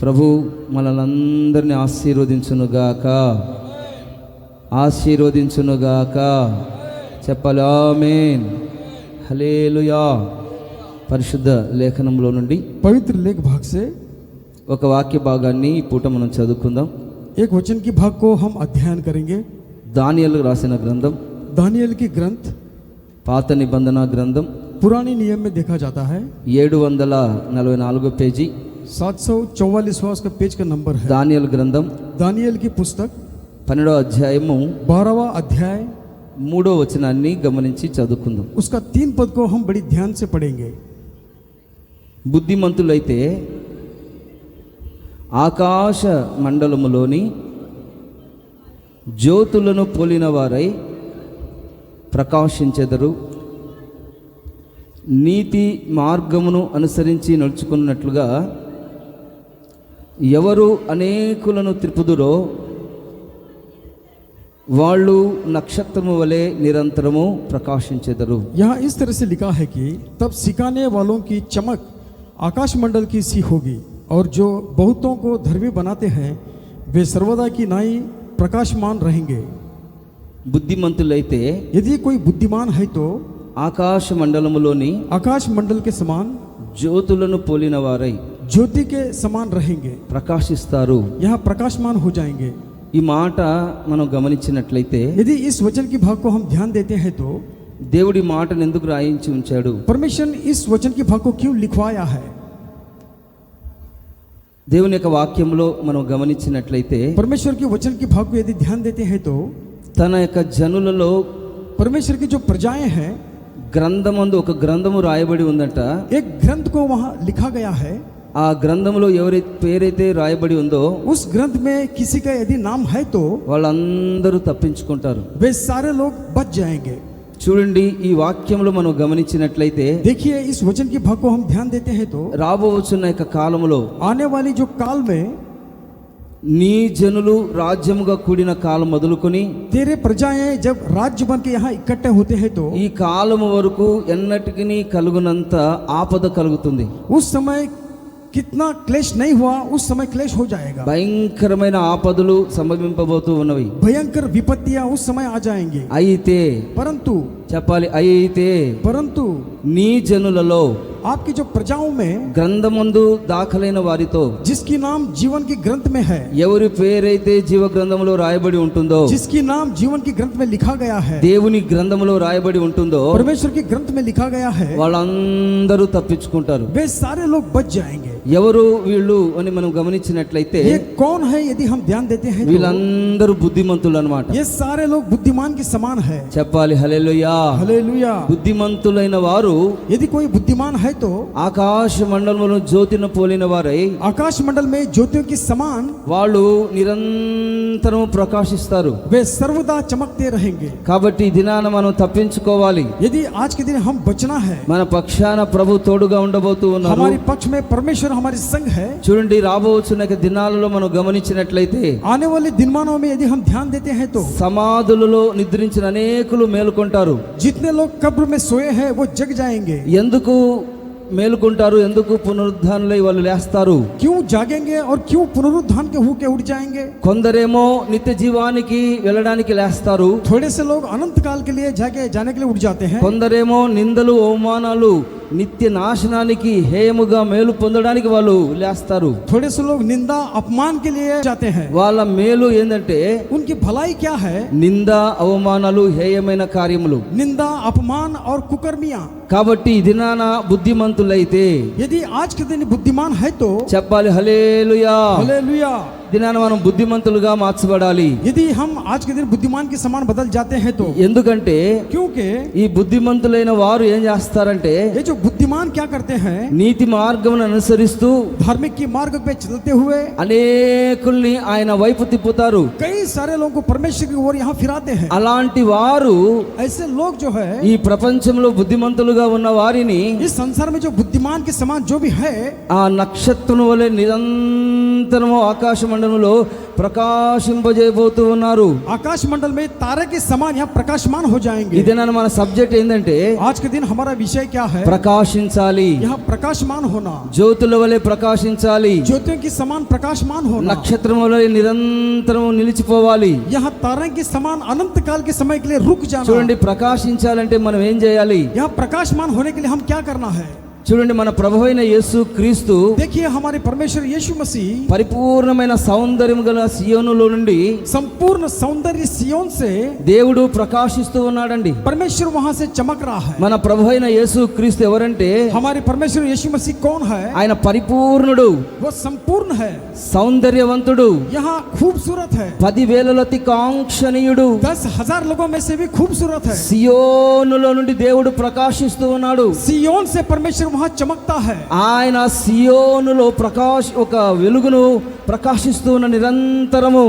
ప్రభు మనలందరినీ ఆశీర్వదించునుగాక, ఆశీర్వదించునుగాక. చెప్పాలి ఆమేన్, హల్లెలూయా. పరిశుద్ధ లేఖనంలో నుండి पवित्र लेख भाग से ఒక వాక్య భాగాన్ని ఈ పూట మనం చదువుకుందాం. एक वचन की भाग को हम अध्ययन करेंगे। దానియేలు రాసిన గ్రంథం, दानियेल की ग्रंथ పాత నిబంధన గ్రంథం, पुरानी नियम में देखा जाता है। 744 పేజీ 744वां उसका पेज का नंबर है। దానియేలు గ్రంథం दानियेल की पुस्तक 12వ అధ్యాయము 12वां अध्याय 3వ వచనాన్ని గమనించి చదువుకుందాం. उसका 3 पद को हम बड़ी ध्यान से पढ़ेंगे। బుద్ధిమంతులైతే ఆకాశ మండలములోని జ్యోతులను పోలిన వారై ప్రకాశించెదరు. నీతి మార్గమును అనుసరించి నడుచుకున్నట్లుగా ఎవరు అనేకులను త్రిపుదురో వాళ్ళు నక్షత్రము వలె నిరంతరము ప్రకాశించెదరు. यहाँ इस तरह से लिखा है कि तब सिखाने वालों की चमक आकाश मंडल की सी होगी, और जो बहुतों को धर्मी बनाते हैं वे सर्वदा की नाई प्रकाशमान रहेंगे। బుద్ధిమంతులైతే यदि कोई बुद्धिमान है तो ఆకాశ మండలములోని आकाश मंडल के समान జ్యోతులను పోలిన వారై ज्योति के समान रहेंगे, ప్రకాశిస్తారు. यहाँ प्रकाशमान हो जाएंगे। ఈ మాట మనం గమనించినట్లయితే यदि इस वचन की भाग को हम ध्यान देते हैं तो దేవుడి మాటను ఎందుకు రాయించి ఉంచాడు? परमेश्वर ने इस वचन की भाग को क्यों लिखवाया है? దేవుని యొక్క వాక్యంలో మనం గమనించినట్లయితే परमेश्वर के वचन की भाग को यदि ध्यान देते हैं तो తన యొక్క జనులలో परमेश्वर की जो प्रजाएं हैं, గ్రంథమందు ఒక గ్రంథము రాయబడి ఉందంట. एक ग्रंथ को वहां लिखा गया है। ఆ గ్రంథంలో ఎవరి పేరైతే రాయబడి ఉందో उस ग्रंथ में किसी का यदि नाम है तो వాళ్ళందరూ తప్పించుకుంటారు. वे सारे लोग बच जाएंगे। చూడండి, ఈ వాక్యంలో మనం గమనించినట్లయితే देखिए, इस वचन की भाग को हम ध्यान देते हैं तो రాబోతున్న యొక్క కాలములో आने वाली जो काल में నీ జనులు రాజ్యముగా కూడిన కాలం మొదలుకొని तेरे प्रजाएं जब राज्य बन के यहाँ इकट्ठे होते हैं तो ఈ కాలము వరకు ఎన్నటికి కలుగునంత ఆపద కలుగుతుంది. उस समय कितना क्लेश नहीं हुआ, उस समय क्लेश हो जाएगा। భయంకరమైన ఆపదలు సంభవింపబోతూ ఉన్నవి. भयंकर विपत्तियां उस समय आ जाएंगे। అయితే परंतु చెప్పాలి, అయితే నీ జనులలో आपकी जो प्रजाओं में గ్రంథమందు దాఖలైన వారితో जिसकी नाम जीवन की ग्रंथ में है, ఎవరి పేరైతే జీవ గ్రంథంలో రాయబడి ఉంటుందో, जिसकी नाम जीवन की ग्रंथ में लिखा गया है, దేవుని గ్రంథంలో రాయబడి ఉంటుందో परमेश्वर की ग्रंथ में लिखा गया है, వాళ్ళందరూ తప్పించుకుంటారు. वे सारे लोग बच जाएंगे। ఎవరు వీళ్ళు అని మనం గమనించినట్లయితే ये कौन है? यदि हम ध्यान देते हैं तो వీళ్ళందరూ బుద్ధిమంతులు అన్నమాట. ये सारे लोग बुद्धिमान के समान है। చెప్పాలి హల్లెలూయా. हालेलुया। బుద్ధిమంతులైన వారు यदि कोई बुद्धिमान है तो ఆకాశ మండలమును జ్యోతిని పోలిన వారై आकाश मंडल में ज्योतियों की समान వాళ్ళు నిరంతరం ప్రకాశిస్తారు. वे सर्वदा चमकते रहेंगे। కాబట్టి ఈ దినాన మనం తప్పించుకోవాలి. यदि आज के दिन हम बचना है, మన పక్షాన ప్రభు తోడుగా ఉండబోతూ ఉన్నారు. हमारे पक्ष में परमेश्वर हमारे संग है। చూడండి, రాబోతున్న దినాలలో మనం గమనించినట్లయితే आने वाले दिनमानों में यदि हम ध्यान देते हैं तो సమాధులలో నిద్రించిన అనేకులు మేలుకొంటారు. जितने लोग कब्र में सोए हैं वो जग जाएंगे। ఎందుకు మేలుకుంటారు? ఎందుకు పునరుద్ధానులై వాళ్ళు లేస్తారు? क्यों जागेंगे और क्यों पुनरुत्थान के होके उठ जाएंगे? కొందరేమో నిత్య జీవానికి వెళ్ళడానికి లేస్తారు. थोड़े से लोग अनंत काल के लिए जाने के लिए उठ जाते हैं। కొందరేమో నిందలు అవమానాలు నిత్య నాశనానికి హేయముగా మేలు పొందడానికి వాళ్ళు లేస్తారు. थोड़े से लोग निंदा अपमान के लिए जाते हैं। వాళ్ళ మేలు ఏంటంటే उनकी भलाई क्या है? నింద అవమానాలు హేయమైన కార్యములు. निंदा अपमान और कुकर्मियां। కాబట్టి ఈ దినాన బుద్ధిమంతులైతే यदि आज के दिन बुद्धिमान है तो చెప్పాలి హల్లెలూయా. हालेलुया। దినాన మనం బుద్ధిమంతులుగా మార్చబడాలి. यदि हम आज के दिन बुद्धिमान के समान बदल जाते हैं तो ఎందుకంటే क्योंकि ఈ బుద్ధిమంతులైన వారు ఏం చేస్తారంటే ये जो बुद्धिमान क्या करते हैं, నీతి మార్గమును అనుసరిస్తూ धार्मिक की मार्ग पे चलते हुए అనేకుల్ని ఆయన వైపు తిప్పుతారు. कई सारे लोगों को परमेश्वर की ओर यहाँ फिराते हैं। అలాంటి వారు ऐसे लोग जो है ఈ ప్రపంచంలో బుద్ధిమంతులుగా బుద్ధిమంతులుగా ఉన్న వారిని इस संसार में जो बुद्धिमान के समान जो भी है, ఆ నక్షత్రం వలె నిరంతరము ఆకాశ మండలంలో ప్రకాశింపజేయబోతూ ఉన్నారు. आकाश मंडल में तारे के समान यहाँ प्रकाशमान हो जाएंगे। ఇదేనా మన సబ్జెక్ట్ ఏంటంటే आज के दिन हमारा विषय क्या है? ప్రకాశించాలి, यहाँ प्रकाशमान होना, జ్యోతుల వలె ప్రకాశించాలి, ज्योतियों के समान प्रकाशमान होना, నక్షత్రం వలె నిరంతరం నిలిచిపోవాలి. यहाँ तारे के समान अनंत काल के समय के लिए रुक जाना। చూడండి, ప్రకాశించాలంటే మనం ఏం చేయాలి? यहाँ प्रकाशमान होने के लिए हम क्या करना है? చూడండి, మన ప్రభువైన యేసు క్రీస్తు देखिए, हमारे परमेश्वर यीशु मसीह పరిపూర్ణమైన సౌందర్యం గల సియోనులో నుండి संपूर्ण सौंदर्य सियोन से దేవుడు ప్రకాశిస్తూ ఉన్నాడండి. परमेश्वर वहां से चमक रहा है। మన ప్రభువైన యేసు క్రీస్తు ఎవరంటే हमारे परमेश्वर यीशु मसीह कौन है? ఆయన పరిపూర్ణుడు, वो संपूर्ण है, సౌందర్యవంతుడు, यहाँ खूबसूरत है, 10,000 అతి కాంక్షణీయుడు. 10,000 लोगों में से भी खूबसूरत है। సియోనులో నుండి దేవుడు ప్రకాశిస్తూ ఉన్నాడు. सियोन से परमेश्वर वहां चमकता है। ఆయన సియోనులో ఒక వెలుగును ప్రకాశిస్తూ ఉన్న నిరంతరము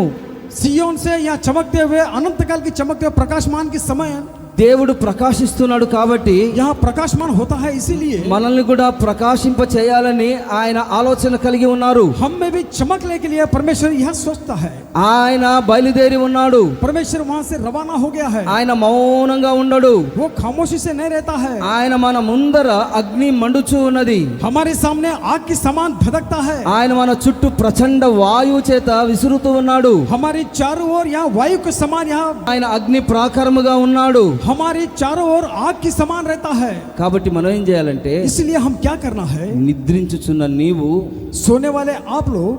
सियोन से यहाँ चमकते हुए अनंत काल की चमकते हुए प्रकाशमान के समय దేవుడు ప్రకాశిస్తున్నాడు. కాబట్టి यहाँ प्रकाशमान होता है, इसीलिए మనల్ని కూడా ప్రకాశింప చేయాలని ఆయన ఆలోచన కలిగి ఉన్నారు. हम में भी चमकने के लिए परमेश्वर यह सोचता है। ఆయన బయలుదేరి ఉన్నాడు. परमेश्वर वहां से रवाना हो गया है। ఆయన మౌనంగా ఉండడు. वो खामोशी से नहीं रहता है। ఆయన మన ముందర అగ్ని మండుచూ ఉన్నది. हमारे सामने आग के समान धधकता है। ఆయన మన చుట్టూ ప్రచండ వాయువు చేత విసురుతూ ఉన్నాడు. हमारी चारों ओर यहाँ वायु के समान यहाँ ఆయన అగ్ని ప్రాకారముగా ఉన్నాడు. हमारी चारों ओर आग की समान रहता है। కాబట్టి మనం ఏం చేయాలంటే, इसलिए हम क्या करना है? నిద్రించుచున్న నీవు सोने वाले आप लोग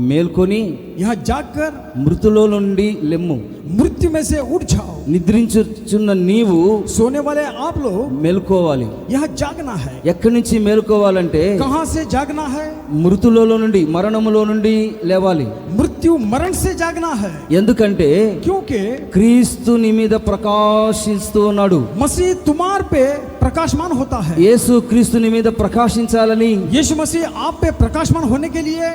మేల్కొని यहाँ जागकर మృతులో నుండి లెమ్ము. मृत्यु में से उठ जाओ। నిద్రించుచున్న నీవు सोने वाले आप लोग మేల్కోవాలి. यहाँ जागना है। ఎక్కడి నుంచి మేల్కోవాలంటే, कहाँ से जागना है? మృతులలో నుండి, మరణములో నుండి లేవాలి. मृत्यु मरण से जागना है। ఎందుకంటే क्योंकि క్రీస్తు నీ మీద ప్రకాశిస్తూ ఉన్నాడు. मसीह तुम्हार पे प्रकाशमान होता है। యేసు క్రీస్తు నీ మీద ప్రకాశించాలని, यीशु मसीह आप पे प्रकाशमान होने के लिए,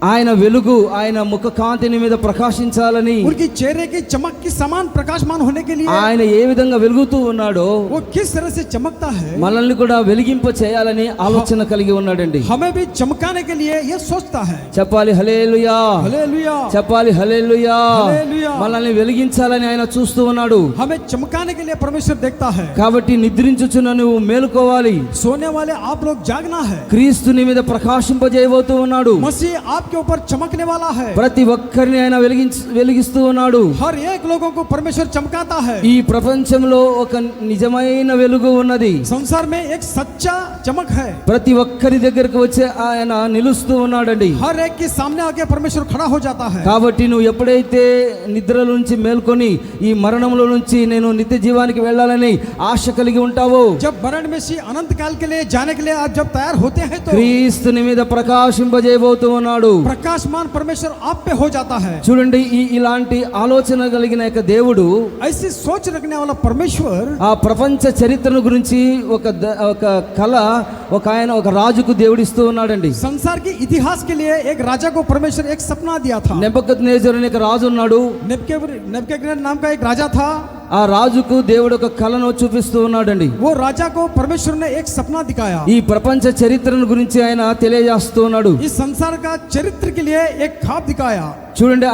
ఆయన వెలుగు, ఆయన ముఖ కాంతి నీ మీద ప్రకాశించాలని, उनकी चेहरे की चमक की समान प्रकाशमान होने के लिए, ఆయన ఏ విధంగా వెలుగుతూ ఉన్నాడో वो किस तरह से चमकता है, మనల్ని కూడా వెలిగింప చేయాలని ఆలోచన కలిగి ఉన్నాడండి. हमें भी चमकाने के लिए ये सोचता है। చెప్పాలి హల్లెలూయా, हालेलुया, చెప్పాలి హల్లెలూయా. हालेलुया। మనల్ని వెలిగించాలని ఆయన చూస్తూ ఉన్నాడు. हमें चमकाने के लिए परमेश्वर देखता है। కాబట్టి నిద్రించుచున్న నువ్వు మేలుకోవాలి. सोने वाले आप लोग जागना है। క్రీస్తు నీ మీద ప్రకాశింపజేయబోతూ ఉన్నాడు. मसीह आपके ऊपर चमकने वाला है। ప్రతి ఒక్కరిని ఆయన వెలిగిస్తూ ఉన్నాడు. हर एक लोगों को परमेश्वर चमकाता है। ఈ ప్రపంచంలో ఒక నిజమైన వెలుగు ఉన్నది. संसार में एक सच्चा चमक है। ప్రతి ఒక్కరి దగ్గరకు వచ్చి ఆయన నిలుస్తూ ఉన్నాడండి. हर एक के सामने आके परमेश्वर खड़ा हो जाता है। కాబట్టి నువ్వు ఎప్పుడైతే నిద్రలో నుంచి మేల్కొని ఈ మరణంలో నుంచి నేను నిత్య జీవానికి వెళ్ళాలని ఆశ కలిగి ఉంటావో, जब मरण में से अनंत काल के लिए जाने के लिए आप जब तैयार होते हैं तो క్రీస్తు నీ మీద ప్రకాశింపజేయబోతూ ఉన్నాడు. प्रकाशमान परमेश्वर आप पे हो जाता है। చూడండి, ఇలాంటి ఆలోచన కలిగిన యొక్క దేవుడు ऐसी सोच रखने वाला परमेश्वर ఆ ప్రపంచ చరిత్రను గురించి ఒక కళ ఒక రాజుకు దేవుడిస్తూ ఉన్నాడండి. संसार के इतिहास के लिए एक राजा को परमेश्वर एक सपना दिया था। నెబుకద్నెజరు అనే ఒక రాజు ఉన్నాడు. नेबुकदनेस्सर नाम का एक राजा था। ఆ రాజుకు దేవుడు ఒక కళను చూపిస్తూ ఉన్నాడండి. वो राजा को परमेश्वर ने एक सपना दिखाया। ఈ ప్రపంచ చరిత్రను గురించి ఆయన తెలియజేస్తూ ఉన్నాడు. इस संसार का चरित्र के लिए एक ख्वाब दिखाया। చూడండి,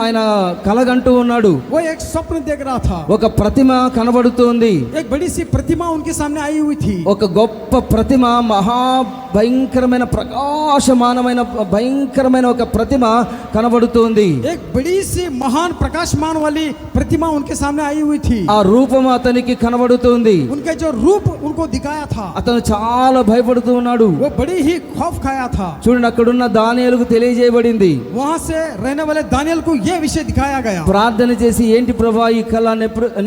ఆయన కలగంటూ ఉన్నాడు. वो एक स्वप्न देख रहा था। ఒక ప్రతిమ కనబడుతోంది. एक बड़ी सी प्रतिमा उनके सामने आई हुई थी। ఒక గొప్ప ప్రతిమ, మహా భయంకరమైన ప్రకాశమానమైన భయంకరమైన ఒక ప్రతిమ కనబడుతోంది. एक बड़ी सी महान प्रकाशमान वाली प्रतिमा उनके सामने आई हुई थी। ఆ రూపం అతనికి కనబడుతోంది. उनका जो रूप उनको दिखाया था, అతను చాలా భయపడుతూ ఉన్నాడు. वो बड़ी ही खौफ खाया था। చూడండి, అక్కడున్న దానియేలుకు తెలియజేయబడింది. वहां से रहने वाले दानिయేल को यह विषय दिखाया गया। ప్రార్థన చేసి, ఏంటి ప్రభా ఈ కళ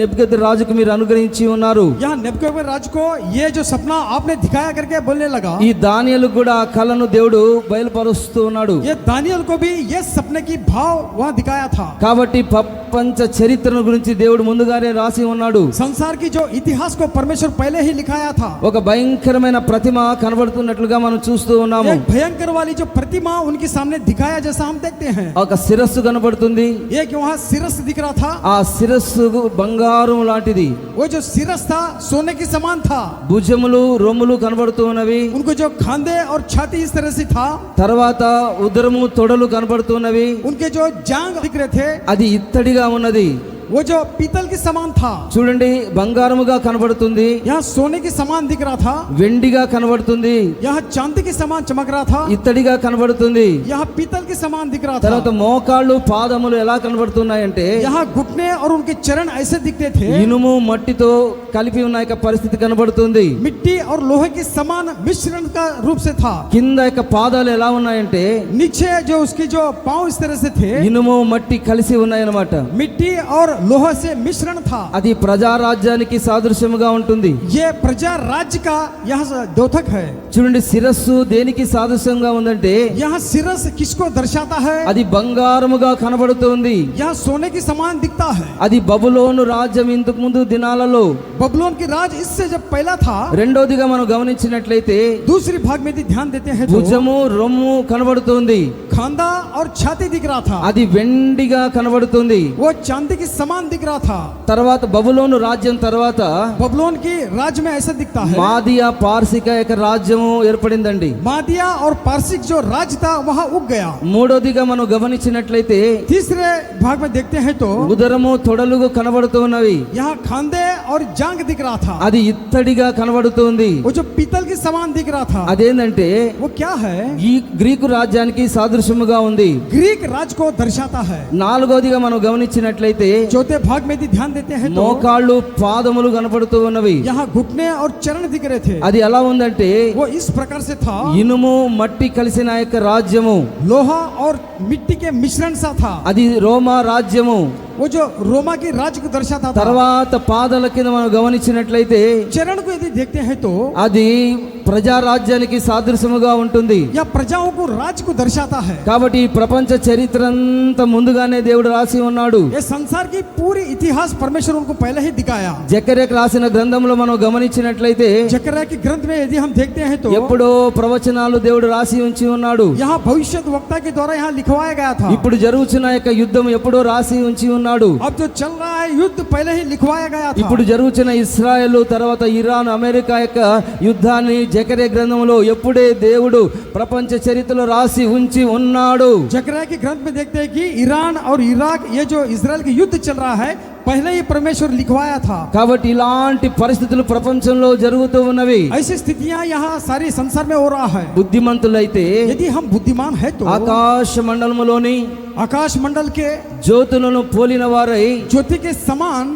నెబుకద్నెజరు రాజుకు మీరు అనుగ్రహించి ఉన్నారు. यहाँ नेबुकदनेस्सर राज को ये जो सपना आपने दिखाया करके बोलने लगा। ఈ దానియేలుకు కూడా ఆ కళను దేవుడు బయలుపరుస్తూ ఉన్నాడు. ये दानिయేल को भी ये सपने की भाव वहां दिखाया था। కాబట్టి ప్రపంచ చరిత్రను గురించి దేవుడు ముందుగానే రాసి ఉన్నాడు. संसार की जो इतिहास को परमेश्वर पहले ही लिखाया था। ఒక భయంకరమైన ప్రతిమ కనబడుతున్నట్లుగా మనం చూస్తూ ఉన్నాము. एक भयंकर वाली जो प्रतिमा उनके सामने दिखाया जैसा हम देखते हैं। ఒక శిరస్సు కనబడుతుంది. एक वहाँ सिरस दिख रहा था, ఆ శిరస్సు బంగారం లాంటిది. वो जो सिरस था सोने के समान था। భుజములు రొమ్ములు కనబడుతూ ఉన్నవి. उनको जो खांधे और छाती इस तरह से था, తర్వాత ఉదరము తొడలు కనబడుతున్నవి. उनके जो जांग दिख रहे थे అది ఇత్తడిగా ఉన్నది. वो जो पीतल के समान था। చూడండి, బంగారముగా కనబడుతుంది, यहाँ सोने के समान दिख रहा था, వెండిగా కనబడుతుంది, यहाँ चांदी के समान चमक रहा था, ఇత్తడిగా కనబడుతుంది. यहाँ पीतल के समान दिख रहा తర్వాత था। మోకాళ్ళు పాదములు ఎలా కనబడుతున్నాయంటే यहाँ घुटने और उनके चरण ऐसे दिखते थे, ఇనుము మట్టితో కలిపి ఉన్న యొక్క పరిస్థితి కనబడుతుంది. मिट्टी और लोहे के समान मिश्रण का रूप से था। కింద యొక్క పాదాలు ఎలా ఉన్నాయంటే नीचे जो उसके जो पांव इस तरह से थे, ఇనుము మట్టి కలిసి ఉన్నాయన్నమాట. मिट्टी और लोहा से मिश्रण था। అది ప్రజారాజ్యానికి సాదృశ్యముగా ఉంటుంది. ये प्रजा राज्य का यहाँ द्योतक है। చూడండి, శిరస్సు దేనికి సాదృశ్యంగా ఉందంటే यहाँ सिरस किसको दर्शाता है? అది బంగారముగా కనబడుతుంది. यहाँ सोने के समान दिखता है। అది బబులోను రాజ్యం ఇంతకు ముందు దినాలలో. बबुलोन की राज इससे जब पहला था, రెండోదిగా మనం గమనించినట్లయితే दूसरी भाग में यदि ध्यान देते हैं तो భుజము రొమ్ము కనబడుతుంది. खांदा और छाती दिख रहा था, అది వెండిగా కనబడుతుంది. वो चांदी के समान दिख रहा था। తర్వాత బబులోను రాజ్యం తర్వాత बबुलोन की राज्य में ऐसा दिखता है। మాదియా పార్సిక యొక్క రాజ్యము ఏర్పడిందండి. मादिया और पारसिक जो राज्य था वहां उग गया। మూడోదిగా మనం గమనించినట్లయితే तीसरे भाग में देखते हैं तो ఉదరము తొడలు కనబడుతున్నవి. यहाँ खांदे और जांग दिख रहा था, అది ఇత్తడిగా కనబడుతుంది. वो जो पीतल के समान दिख रहा था। అదేంటంటే वो क्या है? ఈ గ్రీకు రాజ్యానికి సాదృశ్యముగా ఉంది. ग्रीक राज को दर्शाता है। నాలుగోదిగా మనం గమనించినట్లయితే चौथे भाग में यदि ध्यान देते हैं तो మోకాళ్ళు పాదములు కనబడుతూ ఉన్నవి. यहाँ घुटने और चरण दिख रहे थे। అది ఎలా ఉందంటే वो इस प्रकार से था, ఇనుము మట్టి కలిసిన యొక్క రాజ్యము. लोहा और मिट्टी के मिश्रण सा था। అది రోమా రాజ్యము. वो जो रोमा की राज्य को दर्शाता था। తర్వాత పాదాల కింద మనం గమనించినట్లయితే चरण को यदि देखते हैं तो అది ప్రజారాజ్యానికి సాదృశ్యముగా ఉంటుంది. यह प्रजाओं को राज्य को दर्शाता है। కాబట్టి ఈ ప్రపంచ చరిత్ర అంతా ముందుగానే దేవుడు రాసి ఉన్నాడు. ये संसार की पूरी इतिहास परमेश्वर उनको पहले ही दिखाया। జకర్యాకు రాసిన గ్రంథంలో మనం గమనించినట్లయితే जकर्या के ग्रंथ में यदि हम देखते हैं तो ఎప్పుడో ప్రవచనాలు దేవుడు రాసి ఉంచి ఉన్నాడు. यहाँ भविष्य वक्ता के द्वारा यहाँ लिखवाया गया था। ఇప్పుడు జరుగుతున్న యొక్క యుద్ధం ఎప్పుడో రాసి ఉంచి ఉన్నాడు. अब जो चल रहा है युद्ध पहले ही लिखवाया गया था। ఇప్పుడు జరుగుతున్న ఇస్రాయేల్ తర్వాత ఇరాన్ అమెరికా యొక్క యుద్ధాన్ని జకర్యా గ్రంథంలో ఎప్పుడే దేవుడు ప్రపంచ చరిత్రలో రాసి ఉంచి ఉన్నాడు. जकर्या के ग्रंथ में देखते हैं कि ईरान और इराक ये जो इजराइल के युद्ध चल रहा है पहले ही परमेश्वर लिखवाया था। కాబట్టి ఇలాంటి పరిస్థితులు ప్రపంచంలో జరుగుతూ ఉన్నవి. ऐसी स्थितियां यहाँ सारे संसार में हो रहा है। బుద్ధిమంతులైతే यदि हम बुद्धिमान है तो ఆకాశ మండలములోని आकाश मंडल के జ్యోతులను పోలిన వారై ज्योति के समान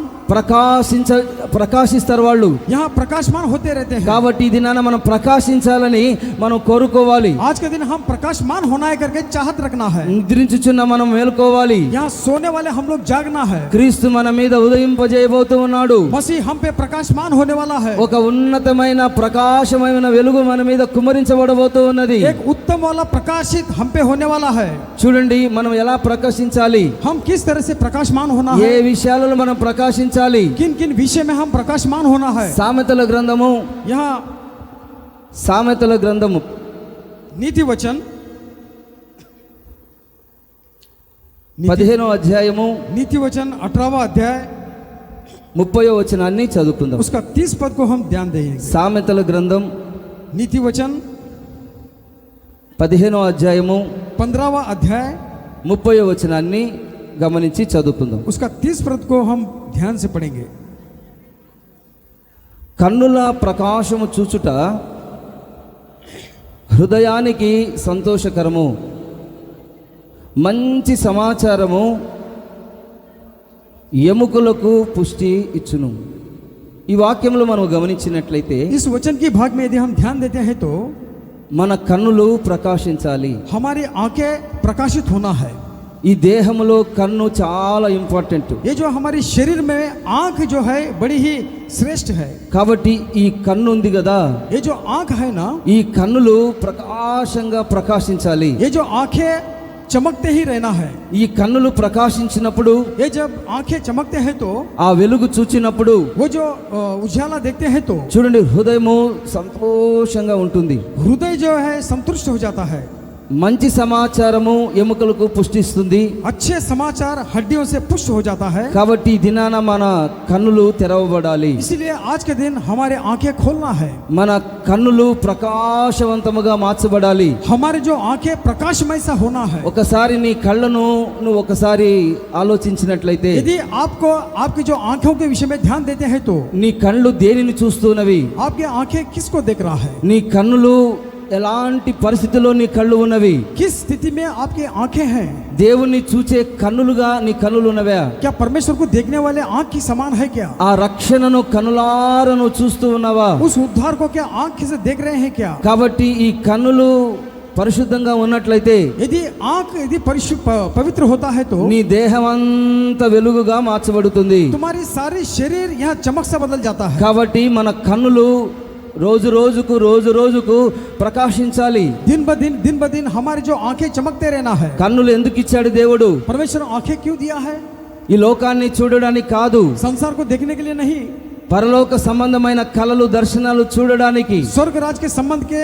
ప్రకాశిస్తారు వాళ్ళు. यहाँ प्रकाशमान होते रहते हैं। కాబట్టి ఈ దినాన మనం ప్రకాశించాలని మనం కోరుకోవాలి. आज के दिन हम प्रकाशमान होना है करके चाहत रखना है। నిద్రించుచున్న మనం మేల్కోవాలి. यहाँ सोने वाले हम लोग जागना है। క్రీస్తు మన మీద ఉదయింపజేయబోతూ ఉన్నాడు. मसीह हम पे प्रकाशमान होने वाला है। ఒక ఉన్నతమైన ప్రకాశమైన వెలుగు మన మీద కుమ్మరించబడబోతూ ఉన్నది. एक उत्तम वाला प्रकाशित हम पे होने वाला है। చూడండి, మనం ఎలా ప్రకాశించాలి, हम किस तरह से प्रकाशमान होना ఏ है, విషయాలలో మనం ప్రకాశించాలి. किन किन विषय में हम प्रकाशमान होना है। సామెతల గ్రంథము यहाँ సామెతల గ్రంథము नीति वचन 15వ అధ్యాయము नीति वचन 18वां अध्याय 30వ వచనాన్ని చదువుకుందాం. उसका 30 पद को हम ध्यान देंगे। సామెతల గ్రంథం नीति वचन 15వ అధ్యాయము 15वां अध्याय 30వ వచనాన్ని గమనించి చదువుకుందాం. उसका 30 पद को हम ध्यान से पढ़ेंगे। కన్నుల ప్రకాశము చూచుట హృదయానికి సంతోషకరము, మంచి సమాచారము ఎముకలకు పుష్టి ఇచ్చును. ఈ వాక్యంలో మనం గమనించినట్లయితే इस वचन की भाग में यदि हम ध्यान देते हैं तो మన కన్నులు ప్రకాశించాలి. हमारी आंखें प्रकाशित होना है। ఈ దేహంలో కన్ను చాలా ఇంపార్టెంట్. ये जो हमारे शरीर में आंख जो है बड़ी ही श्रेष्ठ है। కాబట్టి ఈ కన్ను ఉంది కదా, ये जो आंख है ना, ఈ కన్నులు ప్రకాశంగా ప్రకాశించాలి. ये जो आंखें चमकते ही रहना है। ఈ కన్నులు ప్రకాశించినప్పుడు, ये जब आंखें चमकते हैं तो ఆ వెలుగు చూచినప్పుడు वो जो उजाला देखते हैं तो చూడండి, హృదయము సంతోషంగా ఉంటుంది. हृदय जो है संतुष्ट हो जाता है। మంచి సమాచారము ఎముకలకు పుష్టిస్తుంది. अच्छे समाचार हड्डियों से पुष्ट हो जाता है। కాబట్టి ఈ దినాన మన కన్నులు తెరవబడాలి. इसीलिए आज के दिन हमारे आंखें खोलना है। మన కన్నులు ప్రకాశవంతముగా మార్చబడాలి. हमारे जो आंखें प्रकाशमय सा होना है। ఒకసారి నీ కళ్ళను నువ్వు ఒకసారి ఆలోచించినట్లయితే यदि आपको आपकी जो आंखों के विषय में ध्यान देते हैं तो నీ కళ్ళు దేనిని చూస్తున్నవి? आपकी आंखें किसको देख रहा है? నీ కన్నులు ఎలాంటి పరిస్థితిలో నీ కళ్ళు ఉన్నవి? किस स्थिति में आपकी आंखें हैं? దేవుణ్ణి చూచే కన్నులుగా నీ కన్నులు ఉన్నవా? क्या परमेश्वर को देखने वाले आंख की समान है क्या? ఆ రక్షణను కన్నులారను చూస్తూ ఉన్నావా? उस उद्धार को क्या आंख से देख रहे हैं क्या? కాబట్టి ఈ కన్నులు పరిశుద్ధంగా ఉన్నట్లయితే यदि आंख यदि पवित्र होता है तो నీ దేహం అంతా వెలుగుగా మార్చబడుతుంది. तुम्हारी सारी शरीर यहाँ चमक सा बदल जाता है। కాబట్టి మన కన్నులు రోజు రోజుకు ప్రకాశించాలి. दिन ब दिन हमारी जो आंखें चमकते रहना है। కన్నులు ఎందుకు ఇచ్చాడు దేవుడు? परमेश्वर आंखें क्यों दिया है? ఈ లోకాన్ని చూడడానికి కాదు, संसार को देखने के लिए नहीं, పరలోక సంబంధమైన కలలు దర్శనాలు చూడడానికి, स्वर्ग राज के संबंध के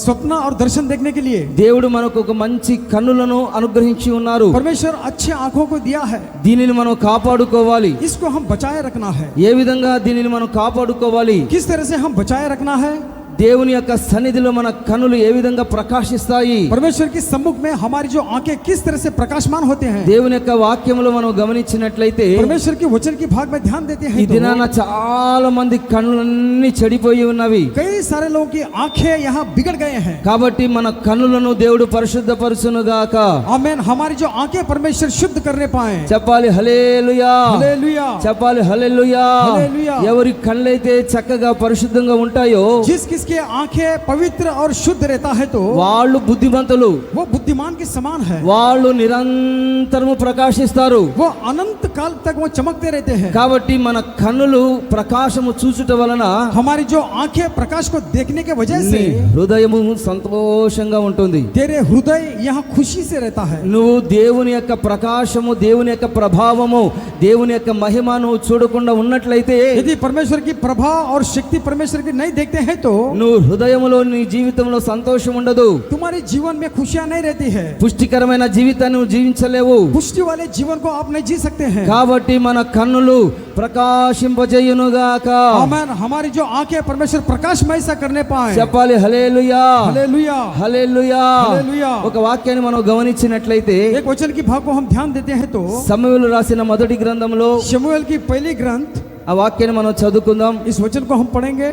स्वप्न और दर्शन देखने के लिए దేవుడు మనకు ఒక మంచి కన్నులను అనుగ్రహించి ఉన్నారు. परमेश्वर अच्छे आंखों को दिया है। దీనిని మనం కాపాడుకోవాలి. इसको हम बचाए रखना है। ఏ విధంగా దీనిని మనం కాపాడుకోవాలి? किस तरह से हम बचाए रखना है? దేవుని యొక్క సన్నిధిలో మన కన్నులు ఏ విధంగా ప్రకాశిస్తాయి? परमेश्वर के सम्मुख में हमारी जो आंखें किस तरह से प्रकाशमान होते हैं? దేవుని యొక్క వాక్యములో మనం గమనించినట్లయితే परमेश्वर के वचन की भाग में ध्यान देते ఈ हैं దినాన तो చాలా మంది కన్నులన్నీ చెడిపోయి ఉన్నవి. कई सारे लोगों की आंखें यहाँ बिगड़ गए हैं। కాబట్టి మన కన్నులను దేవుడు పరిశుద్ధపరచునుగాక. आमीन। हमारी जो आंखें परमेश्वर शुद्ध करने पाए। చెప్పాలి హల్లెలూయా, हालेलुया, చెప్పాలి హల్లెలూయా. హల్లెలూయా. ఎవరి కళ్ళైతే చక్కగా పరిశుద్ధంగా ఉంటాయో जिसकी आंखें पवित्र और शुद्ध रहता है तो వాళ్ళు బుద్ధిమంతులు, वो बुद्धिमान के समान है। వాళ్ళు నిరంతరము ప్రకాశిస్తారు. वो अनंत काल तक वो चमकते रहते हैं। కాబట్టి మన కన్నులు ప్రకాశము చూచుట వలన हमारी जो आंखें प्रकाश को देखने के वजह నీ से హృదయము సంతోషంగా ఉంటుంది. तेरे हृदय यहाँ खुशी से रहता है। నువ్వు దేవుని యొక్క ప్రకాశము, దేవుని యొక్క ప్రభావము, దేవుని యొక్క మహిమ నువ్వు చూడకుండా ఉన్నట్లయితే यदि परमेश्वर की प्रभाव और शक्ति परमेश्वर की नहीं देखते हैं तो నువ్వు హృదయములో నీ జీవితంలో సంతోషం ఉండదు. तुम्हारे जीवन में खुशियां नहीं रहती है। పుష్టికరమైన జీవితాన్ని నువ్వు జీవించలేవు. पुष्टि वाले जीवन को आप नहीं जी सकते हैं। కాబట్టి మన కన్నులు ప్రకాశింపజేయునుగాక. आमीन। हमारी जो आंखें परमेश्वर प्रकाशमय सा करने पाए। చెప్పాలి హల్లెలూయా, हालेलुया, హల్లెలూయా. हालेलुया। ఒక వాక్యాన్ని మనం గమనించినట్లయితే एक वचन की भाग को हम ध्यान देते हैं तो సమూయేలు రాసిన మొదటి గ్రంథంలో शमूएल की पहली ग्रंथ, ఆ వాక్యాన్ని మనం చదువుకుందాం. इस वचन को हम पढ़ेंगे।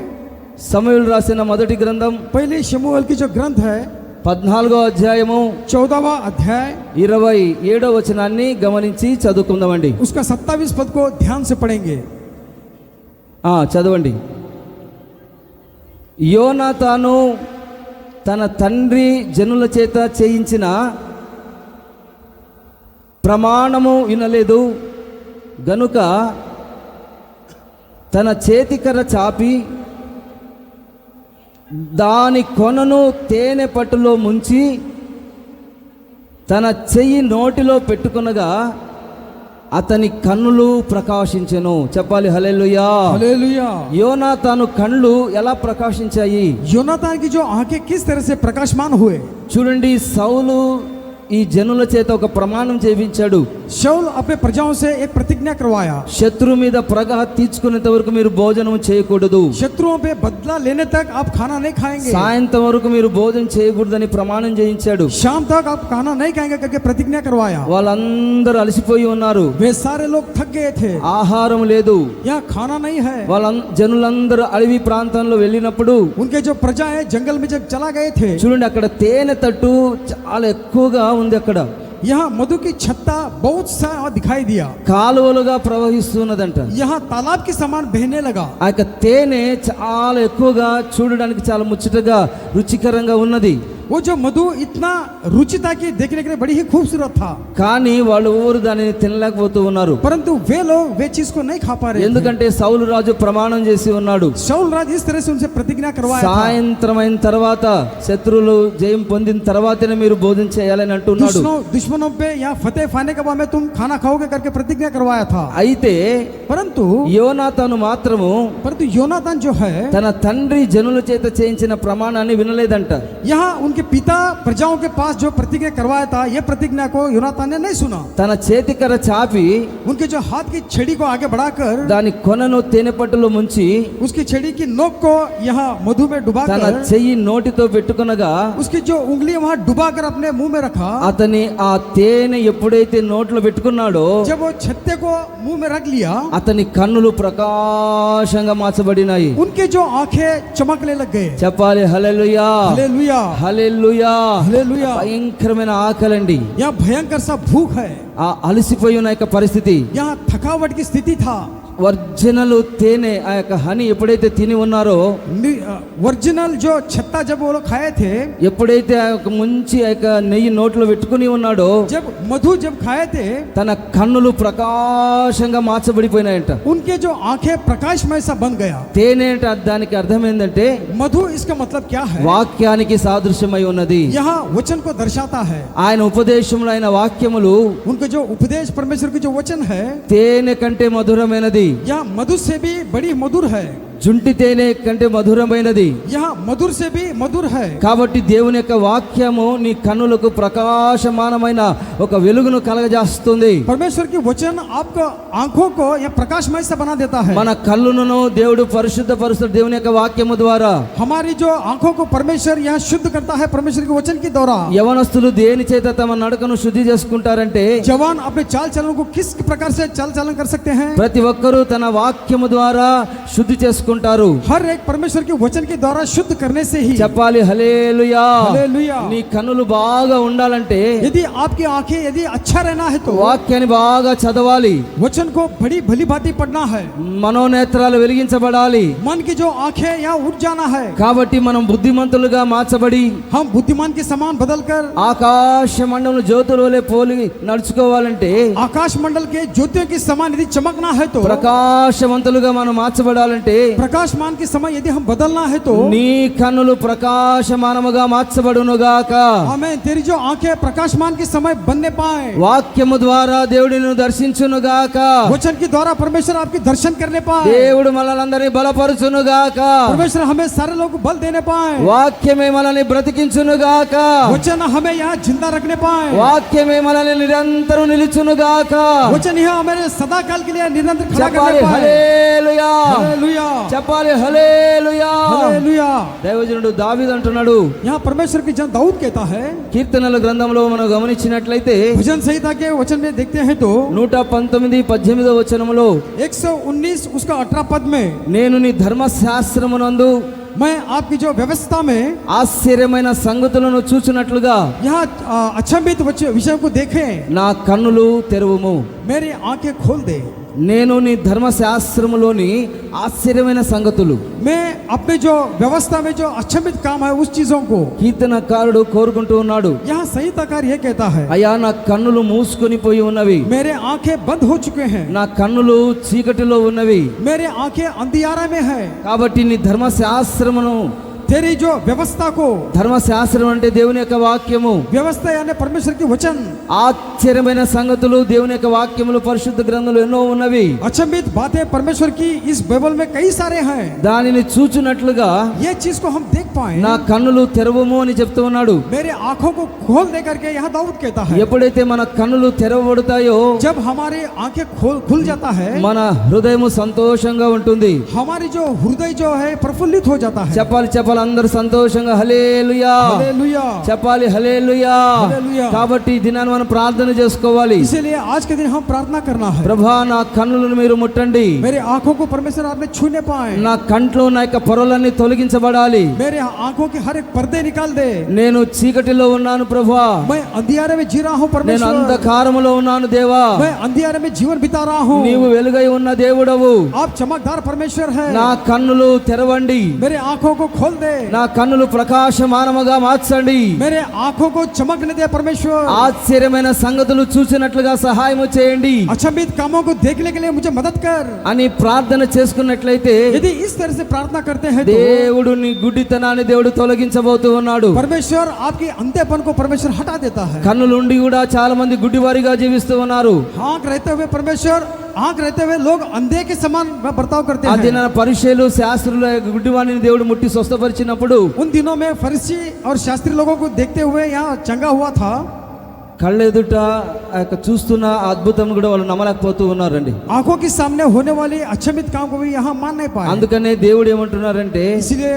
సమూయేలు రాసిన మొదటి గ్రంథం पहली शमूएल की जो ग्रंथ है 14వ అధ్యాయము 14वां अध्याय 27వ వచనాన్ని గమనించి చదువుకుందామండి. उसका 27 पद को ध्यान से पढ़ेंगे। చదవండి. యోనాతాను తన తండ్రి జనుల చేత చేయించిన ప్రమాణము వినలేదు గనుక తన చేతికర్ర చాపి దాని కొనను తేనె పట్టులో ముంచి తన చెయ్యి నోటిలో పెట్టుకొనగా అతని కన్నులు ప్రకాశించెను. చెప్పాలి హల్లెలూయా, हालेलुया। యోనాతాను కళ్ళు ఎలా ప్రకాశించాయి? योनातान की जो आंखें किस तरह से प्रकाशमान हुए। చూడండి, సౌలు ఈ జనుల చేత ఒక ప్రమాణం చేయించాడు. शाऊल अपने प्रजाओं से एक प्रतिज्ञा करवाया। శత్రువు మీద ప్రగ తీర్చుకునేంత వరకు మీరు భోజనం చేయకూడదు, शत्रुओं पे बदला लेने तक आप खाना नहीं खाएंगे, సాయంత్రం వరకు మీరు భోజనం చేయకూడదని ప్రమాణం చేయించాడు. शाम तक आप खाना नहीं खाएंगे करके प्रतिज्ञा करवाया। వాళ్ళందరూ అలసిపోయి ఉన్నారు, वे सारे लोग थक गए थे, ఆహారం లేదు. यहाँ खाना नहीं है। జనులందరూ అడవి ప్రాంతంలో వెళ్ళినప్పుడు उनके जो प्रजा है जंगल में जब चला गए थे, చూడండి, అక్కడ తేనె తట్టు చాలా ఎక్కువగా ఉంది. అక్కడ यहाँ मधु की छत्ता बहुत सा दिखाई दिया, కాలువలుగా ప్రవహిస్తున్నదంట. यहाँ तालाब के समान बहने लगा। ఆ యొక్క తేనె చాలా ఎక్కువగా చూడడానికి చాలా ముచ్చటగా రుచికరంగా ఉన్నది. वो जो मधु इतना रुचिता की देखने के लिए बड़ी ही खूबसूरत था, కానీ వాళ్ళు ఊరు దానిని తినలేకపోతూ ఉన్నారు. परंतु वे लोग वे चीज को नहीं खा पा रहे थे। ఎందుకంటే సౌలు రాజు ప్రమాణం చేసి ఉన్నాడు, शाऊल राज इस तरह से उनसे प्रतिज्ञा करवाया था, సాయంత్రం అయిన తర్వాత శత్రువులు జయం పొందిన తర్వాతనే మీరు భోజనం చేయాలని అంటున్నాడు. दुश्मनों पे यहाँ फतेह पाने के बाद में तुम खाना खाओगे करके प्रतिज्ञा करवाया था। అయితే परंतु యోనాతాను మాత్రము योनातान जो है తన తండ్రి జనుల చేత చేయించిన ప్రమాణాన్ని వినలేదంట. यहाँ उनके उनके पिता प्रजाओं के पास जो प्रतिज्ञा करवाया था, ये प्रतिज्ञा को योनातान ने नहीं सुना। తన చేతికర చాపి उनके जो हाथ की छड़ी को आगे बढ़ाकर దాని కొనను తేనె పట్టులో ముంచి उसकी छड़ी की नोक को यहाँ मधु में తన डुबाकर చెయ్యి నోటితో పెట్టుకొనగా उसकी जो उंगली वहां डुबाकर अपने मुंह में रखा। అతని ఆ తేనె ఎప్పుడైతే నోట్లో పెట్టుకున్నాడో जब वो छत्ते को मुंह में रख लिया, అతని కన్నులు ప్రకాశంగా మార్చబడినాయి. उनके जो आंखें चमकने लग गए। చెప్పాలి హల్లెలూయా, हालेलुया, హల్లెలూయా. हालेलुया। భయంకరమైన ఆకలండి, यहाँ भयंकर सा भूख है, ఆ అలసిపోయి ఉన్న యొక్క పరిస్థితి. यहाँ थकावट की स्थिति था। ఒరిజినల్ తేనె ఆ యొక్క హనీ ఎప్పుడైతే తిని ఉన్నారో, ओरिजिनल जो छत्ता जब वो लोग खाए थे, ఎప్పుడైతే ఆ యొక్క ముంచి ఆ యొక్క నెయ్యి నోట్లో పెట్టుకుని ఉన్నాడో, जब मधु जब खाए थे, తన కన్నులు ప్రకాశంగా మార్చబడిపోయినాయంట. उनके जो आंखें प्रकाशमय सा बन गया। తేనె అంటే దానికి అర్థం ఏంటంటే मधु इसका मतलब क्या है? వాక్యానికి సాదృశ్యమై ఉన్నది. यहाँ वचन को दर्शाता है। ఆయన ఉపదేశంలో ఆయన వాక్యములు उनका जो उपदेश परमेश्वर की जो वचन है, తేనె కంటే మధురమైనది, यह मधु से भी बड़ी मधुर है, జుంటి తేనె కంటే మధురమైనది. यह मधुर से भी मधुर है। కాబట్టి దేవుని యొక్క వాక్యము నీ కన్నులకు ప్రకాశమానమైన ఒక వెలుగును కలగజేస్తుంది. परमेश्वर की वचन आपको आंखों को यह प्रकाशमय से बना देता है। మన కళ్ళును దేవుడు పరిశుద్ధపరుస్తాడు దేవుని యొక్క వాక్యము ద్వారా. हमारी जो आंखों को परमेश्वर यह शुद्ध करता है परमेश्वर के वचन के द्वारा। యవనస్తులు దేని చేత తమ నడకను శుద్ధి చేసుకుంటారంటే, जवान अपने चाल चलन को किस प्रकार से चाल चलन कर सकते हैं? ప్రతి ఒక్కరూ తన వాక్యము ద్వారా శుద్ధి చేసుకుంటారు. हर एक परमेश्वर के वचन के द्वारा शुद्ध करने से ही। చెప్పాలి హల్లెలూయా. हालेलुया। నీ కన్నులు బాగా ఉండాలంటే यदि आपकी आंखें यदि अच्छा रहना है तो వాక్యాన్ని బాగా చదవాలి. वचन को बड़ी भली भांति पढ़ना है। మనోనేత్రాలు వెలిగించబడాలి. मन की जो आंखें यहाँ उठ जाना है। కాబట్టి మనం బుద్ధిమంతులుగా మార్చబడి हम बुद्धिमान के समान बदलकर ఆకాశ మండలం జ్యోతుల వలె పోలి నడుచుకోవాలంటే, आकाश मंडल के ज्योतियों के समान यदि चमकना है तो, ప్రకాశవంతులుగా మనం మార్చబడాలంటే प्रकाशमान के समय यदि हम बदलना है तो, నీ కన్నులు ప్రకాశమానముగా మార్చబడునుగాక. हमें तेरी जो आंखें प्रकाशमान के समय बनने पाए। వాక్యము ద్వారా దేవుడిని దర్శించునుగాక. वचन के द्वारा परमेश्वर आपके दर्शन करने पाए। దేవుడు మనలందరినీ బలపరుచునుగాక. परमेश्वर हमें सारे लोग को बल देने पाए। వాక్యమే మనల్ని బ్రతికించునుగాక. वचन हमें यहाँ जिंदा रखने पाए। వాక్యమే మనల్ని నిరంతరం నిలుచునుగాక. वचन यहाँ हमें सदा काल के लिए निरंतर खड़ा చెప్పాలి करने पाए। హల్లెలూయా, हालेलुया, చెప్పాలి హల్లెలూయా. हालेलुया। దైవజనుడు దావీదు అంటున్నాడు, यहाँ परमेश्वर की जन दाऊद कहता है, కీర్తనల గ్రంథంలో మనం గమనించినట్లయితే भजन संहिता के वचन में देखते हैं तो 119:18 వచనములో, 119 उसका 18 पद में, నేను నీ ధర్మశాస్త్రమునందు मैं आपकी जो व्यवस्था में ఆశ్చర్యమైన సంగతులను చూచినట్లుగా यहाँ अचंभित विषय को देखें, నా కన్నులు తెరువుము. मेरी आंखें खोल दे। నేను నీ ధర్మశాస్త్రములోని ఆశ్చర్యమైన సంగతులు, मैं अपने जो व्यवस्था में जो अचंभित काम है उस चीजों को, కీర్తనకారుడు కోరుకుంటూ ఉన్నాడు, यहाँ संहिताकार ये कहता है, అయ్యా నా కన్నులు మూసుకొని పోయి ఉన్నవి, मेरे आंखें बंद हो चुके हैं, నా కన్నులు చీకటిలో ఉన్నవి. मेरे आंखें अंधियारा में है। కాబట్టి నీ ధర్మశాస్త్రమును, तेरी जो व्यवस्था को, ధర్మశాస్త్రం అంటే దేవుని యొక్క వాక్యము, व्यवस्था यानी परमेश्वर की वचन, ఆశ్చర్యమైన సంగతులు దేవుని యొక్క వాక్యములు పరిశుద్ధ గ్రంథంలో ఎన్నో ఉన్నవి. अचंभित बातें परमेश्वर की इस बाइबल में कई सारे हैं। దానిని చూచునట్లుగా ये चीज को हम देख पाए। నా కన్నులు తెరవము అని చెప్తూ ఉన్నాడు. मेरे आंखों को खोल दे करके यहाँ दाऊद कहता है, ఎప్పుడైతే మన కన్నులు తెరవబడతాయో जब हमारी आंखें खुल जाता है, మన హృదయము సంతోషంగా ఉంటుంది. हमारी जो हृदय जो है प्रफुल्लित हो जाता है। చెప్పాలి చెప్పాలి అందరూ సంతోషంగా హల్లెలూయా हालेलुया, చెప్పాలి హల్లెలూయా. హల్లెలూయా. కాబట్టి ఈ దినాన్ని మనం ప్రార్థన చేసుకోవాలి. इसीलिए आज के दिन हम प्रार्थना करना है, ప్రభా నా కన్నులను మీరు ముట్టండి, मेरे आंखों को परमेश्वर आपने छूने पाए, నా కంట్లో నా యొక్క పొరలన్నీ తొలగించబడాలి. मेरे आंखों के हर एक पर्दे निकाल दे। నేను చీకటిలో ఉన్నాను ప్రభా, मैं अंधियारे में जी रहा हूँ నేను परमेश्वर, అంధకారములో ఉన్నాను దేవా, मैं अंधियारे में जीवन बिता रहा हूँ। నీవు వెలుగై ఉన్న దేవుడవు. आप चमकदार परमेश्वर है, నా కన్నులు తెరవండి, मेरे आंखों को खोल दे, నా కన్నులు ప్రకాశమానముగా మార్చండి, मेरे आंखों को चमकने दे परमेश्वर, ఆశ్చర్యమైన సంగతులు చూసినట్లుగా సహాయము చేయండి अचंभित कामों को देखने के लिए मुझे मदद कर। అని ప్రార్థన చేసుకున్నట్లయితే यदि इस तरह से प्रार्थना करते हैं तो దేవుడు నీ గుడ్డితనాన్ని దేవుడు తొలగించబోతూ ఉన్నాడు. परमेश्वर आपकी अंधेपन को परमेश्वर हटा देता है। కన్నులుండి కూడా చాలా మంది గుడ్డివారిగా జీవిస్తూ ఉన్నారు. आंख रहते हुए परमेश्वर आंख रहते हुए लोग अंधे के समान बर्ताव करते ఆ हैं। దినాన పరిచయులు శాస్త్రుల గుడ్డివాణిని దేవుడు ముట్టి స్వస్థపరిచినప్పుడు उन दिनों में फरीसी और शास्त्री लोगों को देखते हुए यहाँ चंगा हुआ था। కళ్ళ ఎదుట ఆ యొక్క చూస్తున్న ఆ అద్భుతం కూడా వాళ్ళు నమ్మలేకపోతూ ఉన్నారండి. आंखों के सामने होने वाली अचंभित काम को भी यहाँ मान नहीं पाए। అందుకనే దేవుడు ఏమంటున్నారంటే इसीलिए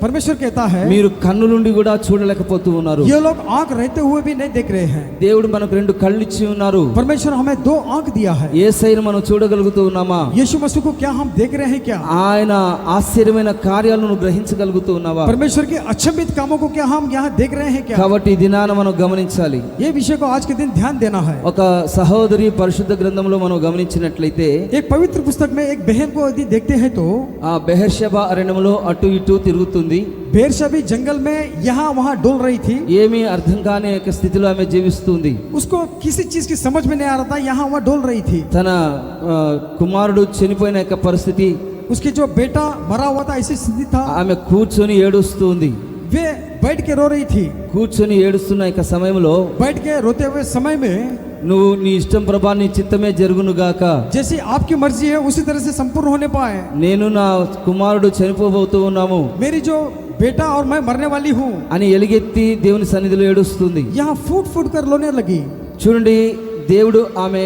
परमेश्वर कहता है మీరు కన్నులుండి కూడా చూడలేకపోతూ ఉన్నారు. ये लोग आंख रहते हुए भी नहीं देख रहे हैं। దేవుడు మనకు రెండు కళ్ళు ఇచ్చి ఉన్నారు. परमेश्वर हमें 2 आंख दिया है। యేసయ్యను మనం చూడగలుగుతూ ఉన్నామా? यीशु मसीह को क्या हम देख रहे हैं क्या? ఆయన ఆశ్చర్యమైన కార్యాలను గ్రహించగలుగుతూ ఉన్నావా? परमेश्वर के अचंभित कामों को क्या हम यहाँ देख रहे हैं क्या? కాబట్టి ఈ దినాన మనం గమనించాలి. ये विषय को आज के दिन ध्यान देना है। ఒక సహోదరి పరిశుద్ధ గ్రంథంలో మనం గమనించినట్లయితే एक पवित्र पुस्तक में एक बहन को यदि देखते हैं तो ఆ బెహెర్షెబా అరణ్యంలో అటు ఇటు తిరుగుతుంది. बेरशबी जंगल में यहाँ वहाँ डोल रही थी। ఏమీ అర్థం కాని యొక్క స్థితిలో ఆమె జీవిస్తుంది. उसको किसी चीज की समझ में नहीं आ रहा था, यहाँ वहाँ डोल रही थी। తన కుమారుడు చనిపోయిన యొక్క పరిస్థితి, उसके जो बेटा मरा हुआ था ऐसी स्थिति था। ఆమె కూర్చొని ఏడుస్తుంది. वे बैठ के रो रही थी। కూర్చొని ఏడుస్తున్న యొక్క సమయంలో बैठ के रोते हुए समय में నువ్వు నీ ఇష్టం ప్రభా నీ చిత్తమే జరుగునుగాక, जैसी आपकी मर्जी है उसी तरह से संपूर्ण होने पाए। నేను నా కుమారుడు చనిపోబోతూ ఉన్నాము मेरी जो बेटा और मैं मरने वाली हूँ। అని ఎలుగెత్తి దేవుని సన్నిధిలో ఏడుస్తుంది. यहाँ फूट फूट कर रोने लगी। చూడండి, దేవుడు ఆమె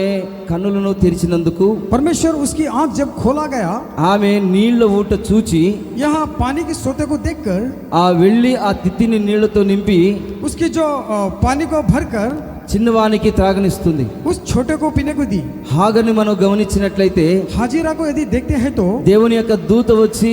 కన్నులను తెరిచినందుకు परमेश्वर उसकी आंख जब खोला गया, ఆమె నీళ్ల ఊట చూచి यहाँ पानी के सोते को देखकर ఆ వెళ్ళి ఆ తిత్తిని నీళ్లతో నింపి उसकी जो पानी को भरकर చిన్నవానికి త్రాగనిస్తుంది. उस छोटे को पीने को दी। హాగర్ని మనం గమనించినట్లయితే हाजिरा को यदि देखते हैं तो దేవుని యొక్క దూత వచ్చి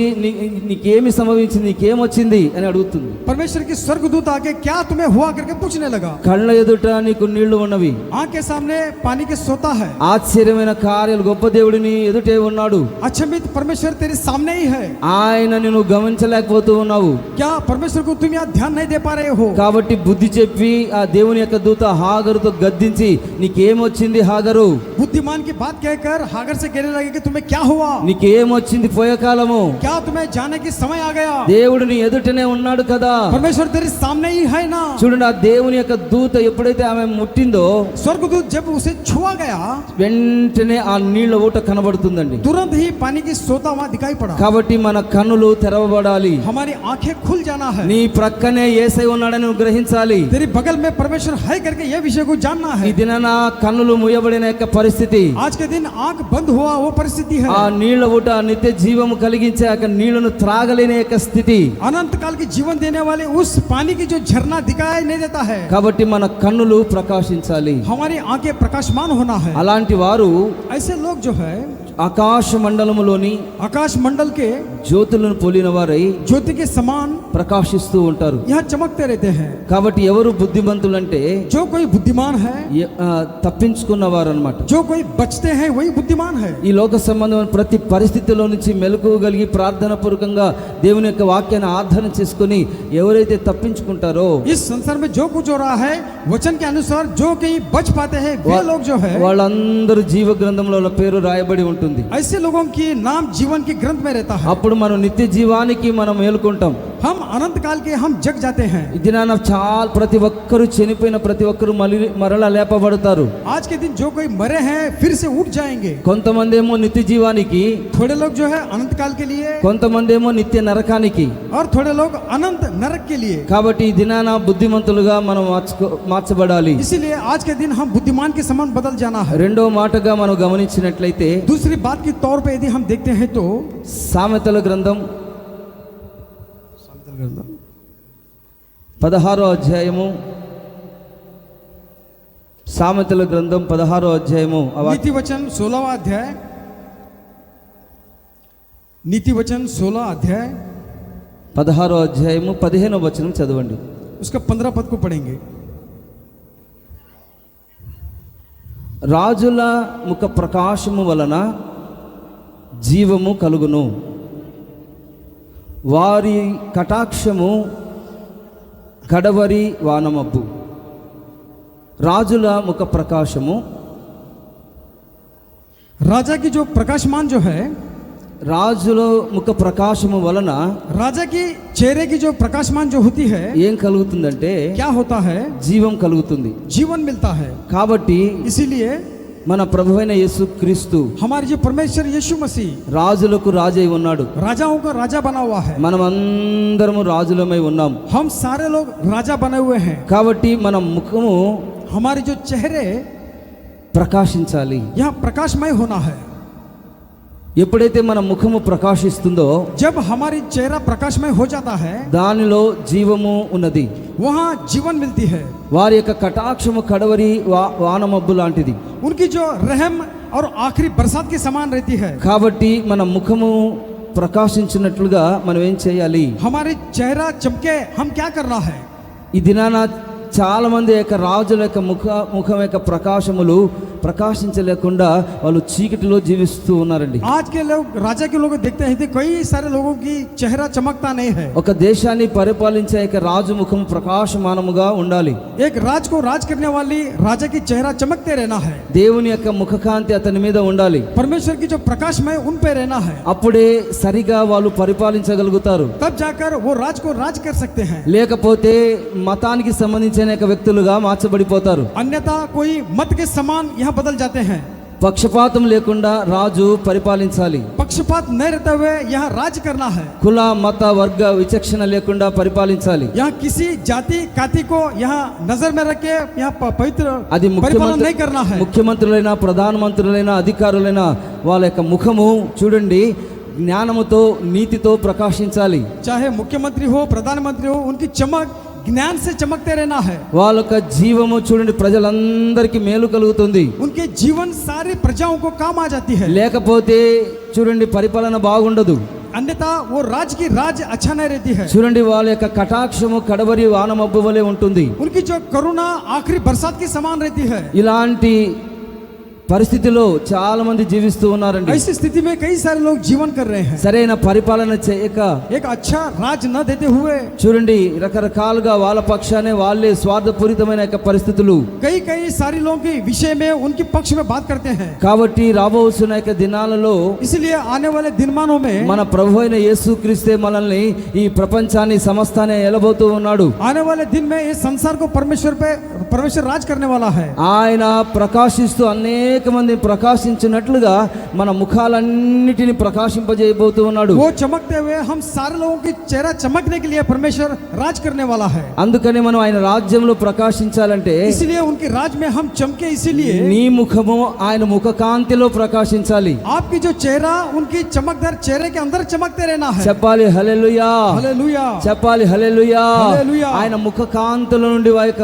నీకేమి సంభవించింది, నీకేమొచ్చింది అని అడుగుతుంది. परमेश्वर की स्वर्गदूत आके क्या तुम्हें हुआ करके पूछने लगा। కళ్ళ ఎదుట నీకు నీళ్లు ఉన్నవి, आंख के सामने पानी के सोता है। ఆశ్చర్యమైన కార్యాలు గొప్ప దేవుడిని ఎదుటే ఉన్నాడు. अचंभित परमेश्वर तेरे सामने ही है। ఆయనని నువ్వు గమనించలేకపోతూ ఉన్నావు. क्या परमेश्वर को तुम यहाँ ध्यान नहीं दे पा रहे हो? కాబట్టి బుద్ధి చెప్పి ఆ దేవుని యొక్క దూత హాగరుతో గద్దించి నీకేమొచ్చింది హాగరు, बुद्धिमान की बात कहकर हागर से कहने लगे कि तुम्हें क्या हुआ? నీకేమొచ్చింది పోయే కాలము, क्या तुम्हें जाने की समय आ गया? దేవుడు నీ ఎదుటనే ఉన్నాడు కదా. परमेश्वर तेरे सामने ही है ना। చూడండి, ఆ దేవుని యొక్క దూత ఎప్పుడైతే ఆమె ముట్టిందో स्वर्गदूत जब उसे छुआ गया, వెంటనే ఆ నీళ్ల ఊట కనబడుతుందండి. तुरंत ही पानी की सोता वहां दिखाई पड़ा। కాబట్టి మన కన్నులు తెరవబడాలి. हमारी आंखें खुल जाना है। నీ ప్రక్కనే యేసయ్య ఉన్నాడని నువ్వు గ్రహించాలి. तेरी बगल में परमेश्वर है करके यह विषय को जानना ఈ है। దినాన కన్నులు మూయబడిన యొక్క పరిస్థితి, आज के दिन आंख बंद हुआ वो परिस्थिति है। ఆ నీళ్ల ఊట నిత్య జీవము కలిగించే ఆ నీళ్లను త్రాగలేని యొక్క స్థితి. अनंत काल की जीवन देने वाले उस पानी की जो झरना दिखाई नहीं देता है। కాబట్టి మన కన్నులు ప్రకాశించాలి. हमारी आंखें प्रकाशमान होना है। అలాంటి వారు ऐसे लोग जो है ఆకాశ మండలములోని आकाश मंडल के జ్యోతులను పోలిన వారై ज्योति के समान ప్రకాశిస్తూ ఉంటారు. यहाँ चमकते रहते हैं। కాబట్టి ఎవరు బుద్ధిమంతులంటే जो कोई बुद्धिमान है, తప్పించుకున్న వారు అన్నమాట. जो कोई बचते हैं वही बुद्धिमान है। ఈ లోక సంబంధమైన ప్రతి పరిస్థితిలో నుంచి మెలకువగలిగి ప్రార్థన పూర్వకంగా దేవుని యొక్క వాక్యాన్ని ఆధారణ చేసుకుని ఎవరైతే తప్పించుకుంటారో, इस संसार में जो कुछ हो रहा है वचन के अनुसार जो कहीं बच पाते हैं वे लोग जो है వాళ్ళందరూ జీవ గ్రంథంలో వాళ్ళ పేరు రాయబడి ఉంటుంది. ऐसे लोगों की नाम जीवन के ग्रंथ में रहता है। అప్పుడు మనం నిత్య జీవానికి మనం మేలుకుంటాం. हम अनंत काल के हम जग जाते हैं। ఈ దినాన చాలా ప్రతి ఒక్కరు చనిపోయిన ప్రతి ఒక్కరు మరలా లేపబడతారు. आज के दिन जो कोई मरे हैं फिर से उठ जाएंगे। కొంతమంది ఏమో నిత్య జీవానికి, थोड़े लोग जो है अनंत काल के लिए కొంతమంది ఏమో నిత్య నరకానికి. और थोड़े लोग अनंत नरक के लिए। కాబట్టి ఈ దినాన బుద్ధిమంతులుగా మనం మార్చబడాలి. इसीलिए आज के दिन हम बुद्धिमान के समान बदल जाना है। రెండో మాటగా మనం గమనించినట్లయితే दूसरी बात के तौर पे यदि हम देखते हैं तो సామెతల గ్రంథం 16వ అధ్యాయము, సామెతల గ్రంథం 16వ అధ్యాయము, नीति वचन 16वां अध्याय, नीति वचन 16 अध्याय 16వ అధ్యాయము 15వ వచనం చదవండి. उसका 15 पद को पढ़ेंगे। రాజుల ముఖ ప్రకాశము వలన జీవము కలుగును, వారి కటాక్షము కడవరి వానమబ్బు. రాజుల ముఖ ప్రకాశము, राजा की जो प्रकाशमान जो है, రాజుల ముఖ ప్రకాశము వలన राजा की चेहरे की जो प्रकाशमान जो होती है ఏం కలుగుతుందంటే क्या होता है? జీవం కలుగుతుంది. जीवन मिलता है। కాబట్టి इसीलिए మన ప్రభువైన యేసు క్రీస్తు हमारे जो परमेश्वर यीशु मसीह రాజులకు రాజై ఉన్నాడు. राजाओं का राजा बना हुआ है। మనం అందరము రాజులమై ఉన్నాం. हम सारे लोग राजा बने हुए हैं। కాబట్టి మన ముఖము हमारे जो चेहरे ప్రకాశించాలి. यहाँ प्रकाशमय होना है। ఎప్పుడైతే మన ముఖము ప్రకాశిస్తుందో जब हमारी चेहरा प्रकाशमय हो जाता है దానిలో జీవము ఉన్నది. वहाँ जीवन मिलती है। వారి యొక్క కటాక్షము కడవరి వానమబ్బు లాంటిది. उनकी जो रहम और आखिरी बरसात के समान रहती है। కాబట్టి మన ముఖము ప్రకాశించినట్లుగా మనం ఏం చేయాలి? हमारे चेहरा चमके हम क्या करना है? ఈ దినాన చాలా మంది యొక్క రాజుల యొక్క ముఖం యొక్క ప్రకాశములు ప్రకాశించలేకుండా వాళ్ళు చీకటిలో జీవిస్తూ ఉన్నారండి. आज के लोग राजा के लोग देखते हैं कि कई सारे लोगों की चेहरा चमकता नहीं है। ఒక దేశాన్ని పరిపాలించే యొక్క రాజు ముఖం ప్రకాశమానముగా ఉండాలి. एक राज को राज करने वाली राजा की चेहरा चमकते रहना है। దేవుని యొక్క ముఖకాంతి అతని మీద ఉండాలి. परमेश्वर की जो प्रकाशमय उन पे रहना है। అప్పుడే సరిగా వాళ్ళు పరిపాలించగలుగుతారు. तब जाकर वो राज को राज कर सकते हैं। లేకపోతే మతానికి సంబంధించిన యొక్క వ్యక్తులుగా మార్చబడిపోతారు. अन्यथा कोई मत के समान यहाँ बदल जाते हैं। పక్షపాతం లేకుండా రాజు పరిపాలించాలి. पक्षपात न रहते हुए यहाँ राज करना है। కుల మత వర్గ విచక్షణ లేకుండా పరిపాలించాలి. यहाँ किसी जाति काति को यहाँ नजर में रख के यहाँ पवित्र అది परिपालन नहीं करना है। ముఖ్యమంత్రులైన ప్రధానమంత్రులైన అధికారులైన వాళ్ళ యొక్క ముఖము చూడండి జ్ఞానముతో నీతితో ప్రకాశించాలి. चाहे मुख्यमंत्री हो प्रधानमंत्री हो उनकी चमक ज्ञान से चमकते रहना है। వాళ్ళ యొక్క జీవము చూడండి ప్రజలందరికీ మేలు కలుగుతుంది. उनके जीवन सारी प्रजाओं को काम आ जाती है। లేకపోతే చూడండి పరిపాలన బాగుండదు. अन्यथा वो राज की राज अच्छा नहीं रहती है। చూడండి వాళ్ళ యొక్క కటాక్షము కడవరి వానమబ్బు వలె ఉంటుంది. उनकी जो करुणा आखिरी बरसात की समान रहती है। ఇలాంటి పరిస్థితిలో చాలా మంది జీవిస్తూ ఉన్నారండి. ऐसी स्थिति में कई सारे लोग जीवन कर रहे हैं। సరైన పరిపాలన చేయక एक अच्छा राज न देते हुए చూడండి రకరకాలుగా వాళ్ళ పక్షానే వాళ్ళే స్వార్థపూరితమైన యొక్క పరిస్థితులు. कई कई सारे लोगों के विषय में उनके पक्ष में बात करते हैं। కాబట్టి రాబోతున్న యొక్క దినాలలో इसलिए आने वाले दिनमानों में మన ప్రభు అయిన యేసుక్రీస్తే మనల్ని ఈ ప్రపంచాన్ని సమస్తాన్ని ఎలబోతూ ఉన్నాడు. आने वाले दिन में इस संसार को परमेश्वर राज करने वाला है। ఆయన ప్రకాశిస్తూ అనేక మంది ప్రకాశించినట్లుగా మన ముఖాలన్నిటిని ప్రకాశింపజేయబోతూ ఉన్నాడు. वो चमकते हुए हम सारे लोगों की चेहरा चमकने के लिए परमेश्वर राज करने वाला है। అందుకని మనం ఆయన రాజ్యంలో ప్రకాశించాలంటే इसलिए उनके राज में हम चमके, इसीलिए నీ ముఖము ఆయన ముఖ కాంతిలో ప్రకాశించాలి. आपकी जो चेहरा उनकी चमकदार चेहरे के अंदर चमकते रहना है। చెప్పాలి హల్లెలూయా, हालेलुया, చెప్పాలి హల్లెలూయా. హల్లెలూయా. ఆయన ముఖ కాంతుల నుండి ఆ యొక్క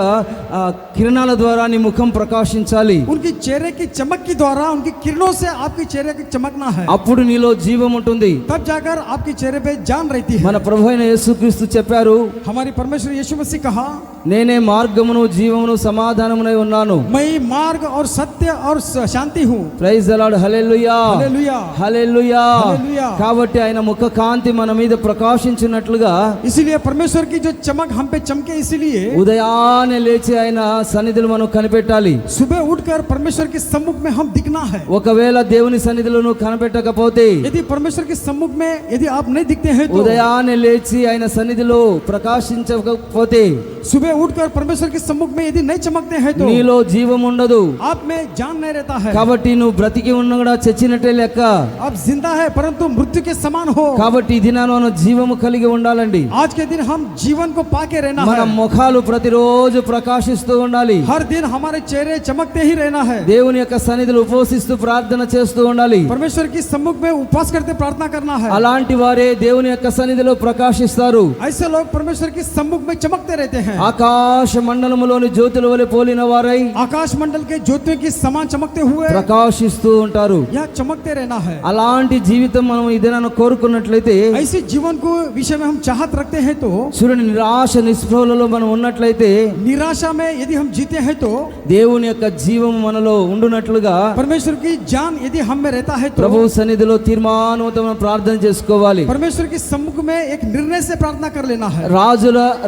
కిరణాల ద్వారా నీ ముఖం ప్రకాశించాలి. उनकी चेहरे की चमक के द्वारा उनकी किरणों से आपकी चेहरे की चमकना है। అప్పుడు నీలో జీవం ఉంటుంది. तब जाकर आपकी चेहरे पे जान रहती है। మన ప్రభు అయిన యేసుక్రీస్తు చెప్పారు, हमारी परमेश्वर यीशु मसीह कहा, నేనే మార్గమును జీవమును సమాధానమునై ఉన్నాను. मैं मार्ग और सत्य और शांति हूँ। Praise the lord, hallelujah, hallelujah, hallelujah. Hallelujah. కాబట్టి ఆయన ముఖ కాంతి మన మీద ప్రకాశించినట్లుగా इसीलिए परमेश्वर की जो चमक हम पे चमके, इसीलिए ఉదయాన్నే లేచి ఆయన సన్నిధిలో మనం కనిపెట్టాలి. सुबह उठकर परमेश्वर के सम्मुख में हम दिखना है। ఒకవేళ దేవుని సన్నిధిలో నువ్వు కనిపెట్టకపోతే यदि परमेश्वर के सम्मुख में यदि आप नहीं दिखते हैं तो ఉదయాన్నే లేచి ఆయన సన్నిధిలో ప్రకాశించకపోతే सुबह उठकर परमेश्वर के सम्मुख में यदि नहीं चमकते हैं तो నీలో జీవం ఉండదు. आप में जान नहीं रहता है। కాబట్టి నువ్వు బ్రతికి ఉన్న కూడా చచ్చినట్టే లెక్క. आप जिंदा है परंतु मृत्यु के समान हो। కాబట్టి ఈ దినాన మనం జీవము కలిగి ఉండాలండి. आज के दिन हम जीवन को पाके रहना మన है। ముఖాలు ప్రతిరోజు ప్రకాశిస్తూ ఉండాలి. हर दिन हमारे चेहरे चमकते ही रहना है। దేవుని యొక్క సన్నిధిలో ఉపవసిస్తూ ప్రార్థన చేస్తూ ఉండాలి. परमेश्वर की सम्मुख में उपवास करते प्रार्थना करना है। అలాంటి వారే దేవుని యొక్క సన్నిధిలో ప్రకాశిస్తారు. ऐसे लोग परमेश्वर की सम्मुख में चमकते रहते हैं। ఆకాశ మండలములోని జ్యోతుల వలె పోలిన వారై आकाश मंडल के ज्योतियों की समान चमकते हुए ప్రకాశిస్తూ ఉంటారు. यह चमकते रहना है। అలాంటి జీవితం మనం ఈ దినాన కోరుకున్నట్లయితే ऐसे जीवन को विषय में हम चाहत रखते हैं तो చూడండి నిరాశ నిస్పృహలలో మనం ఉన్నట్లయితే निराशा में यदि हम जीते हैं तो దేవుని యొక్క జీవం మనలో ఉండునట్లుగా परमेश्वर की जान यदि हम में रहता है तो ప్రభు సన్నిధిలో తీర్మానంతో మనం ప్రార్థన చేసుకోవాలి. परमेश्वर के सम्मुख में एक निर्णय से प्रार्थना कर लेना है।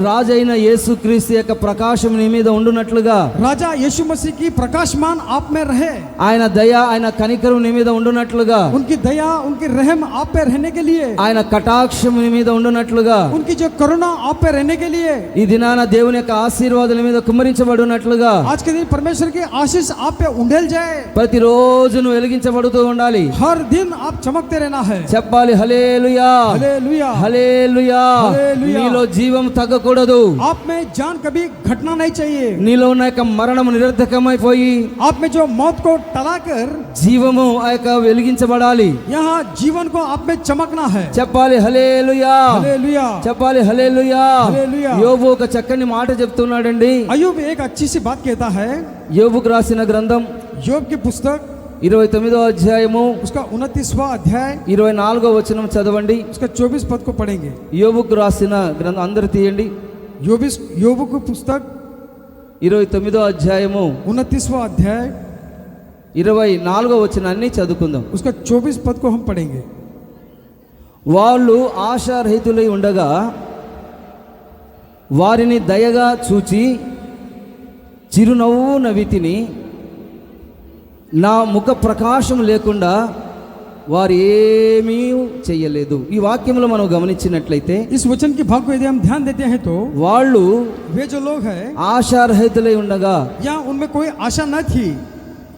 రాజైన యేసుక్రీస్తు యొక్క ప్రకాశం నీ మీద ఉండునట్లుగా, राजा यीशु मसीह की प्रकाशमान आप में रहे, ఆయన దయ ఆయన కనికరం నీ మీద ఉండునట్లుగా, उनकी दया उनकी रहम आप पे रहने के लिए, ఆయన కటాక్షం నీ మీద ఉండునట్లుగా, उनकी जो करुणा आप पे रहने के लिए, ఈ దినాన దేవుని యొక్క ఆశీర్వాదాల మీద కుమ్మరించబడినట్లుగా आज के दिन परमेश्वर की आशीष आप पे उंडेल जाए। ప్రతిరోజు నువ్వు వెలిగించబడుతూ ఉండాలి. हर दिन आप चमकते रहना है. చెప్పాలి హల్లెలూయా, हालेलुया. హల్లెలూయా. హల్లెలూయా. నీలో జీవం తగ్గకూడదు. आप में जान कभी घटना नहीं चाहिए. నీలో ఉన్న యొక్క మరణం నిరర్ధకమైపోయి आप में जो मौत को टलाकर జీవము ఆ యొక్క వెలిగించబడాలి. यहाँ जीवन को आप में चमकना है. చెప్పాలి హల్లెలూయా, हालेलुया. చెప్పాలి హల్లెలూయా. హల్లెలూయా. యోబు ఒక చక్కని మాట చెప్తున్నాడండి. अय्यूब एक अच्छी सी बात कहता है. యోబుకు రాసిన గ్రంథం యోబ్ की पुस्तक 29వ అధ్యాయము उसका 29वां अध्याय 24వ వచనం చదవండి. उसका 24 पद को पढ़ेंगे. యోబుకు రాసిన గ్రంథం అందరు తీయండి. యోబు की पुस्तक 29వ అధ్యాయము 29वां अध्याय 24వ వచనాన్ని చదువుకుందాం. उसका 24 पद को हम पढ़ेंगे. వాళ్ళు ఆశారహితులై ఉండగా వారిని దయగా చూచి చిరునవ్వు నవ్వితిని, నా ముఖ ప్రకాశం లేకుండా వారు ఏమీ చెయ్యలేదు. ఈ వాక్యంలో మనం గమనించినట్లయితే इस वचन की भाग को यदि हम ध्यान देते हैं तो వాళ్ళు वे जो लोग हैं ఆశారహితులై ఉండగా, या उनमें कोई आशा न थी,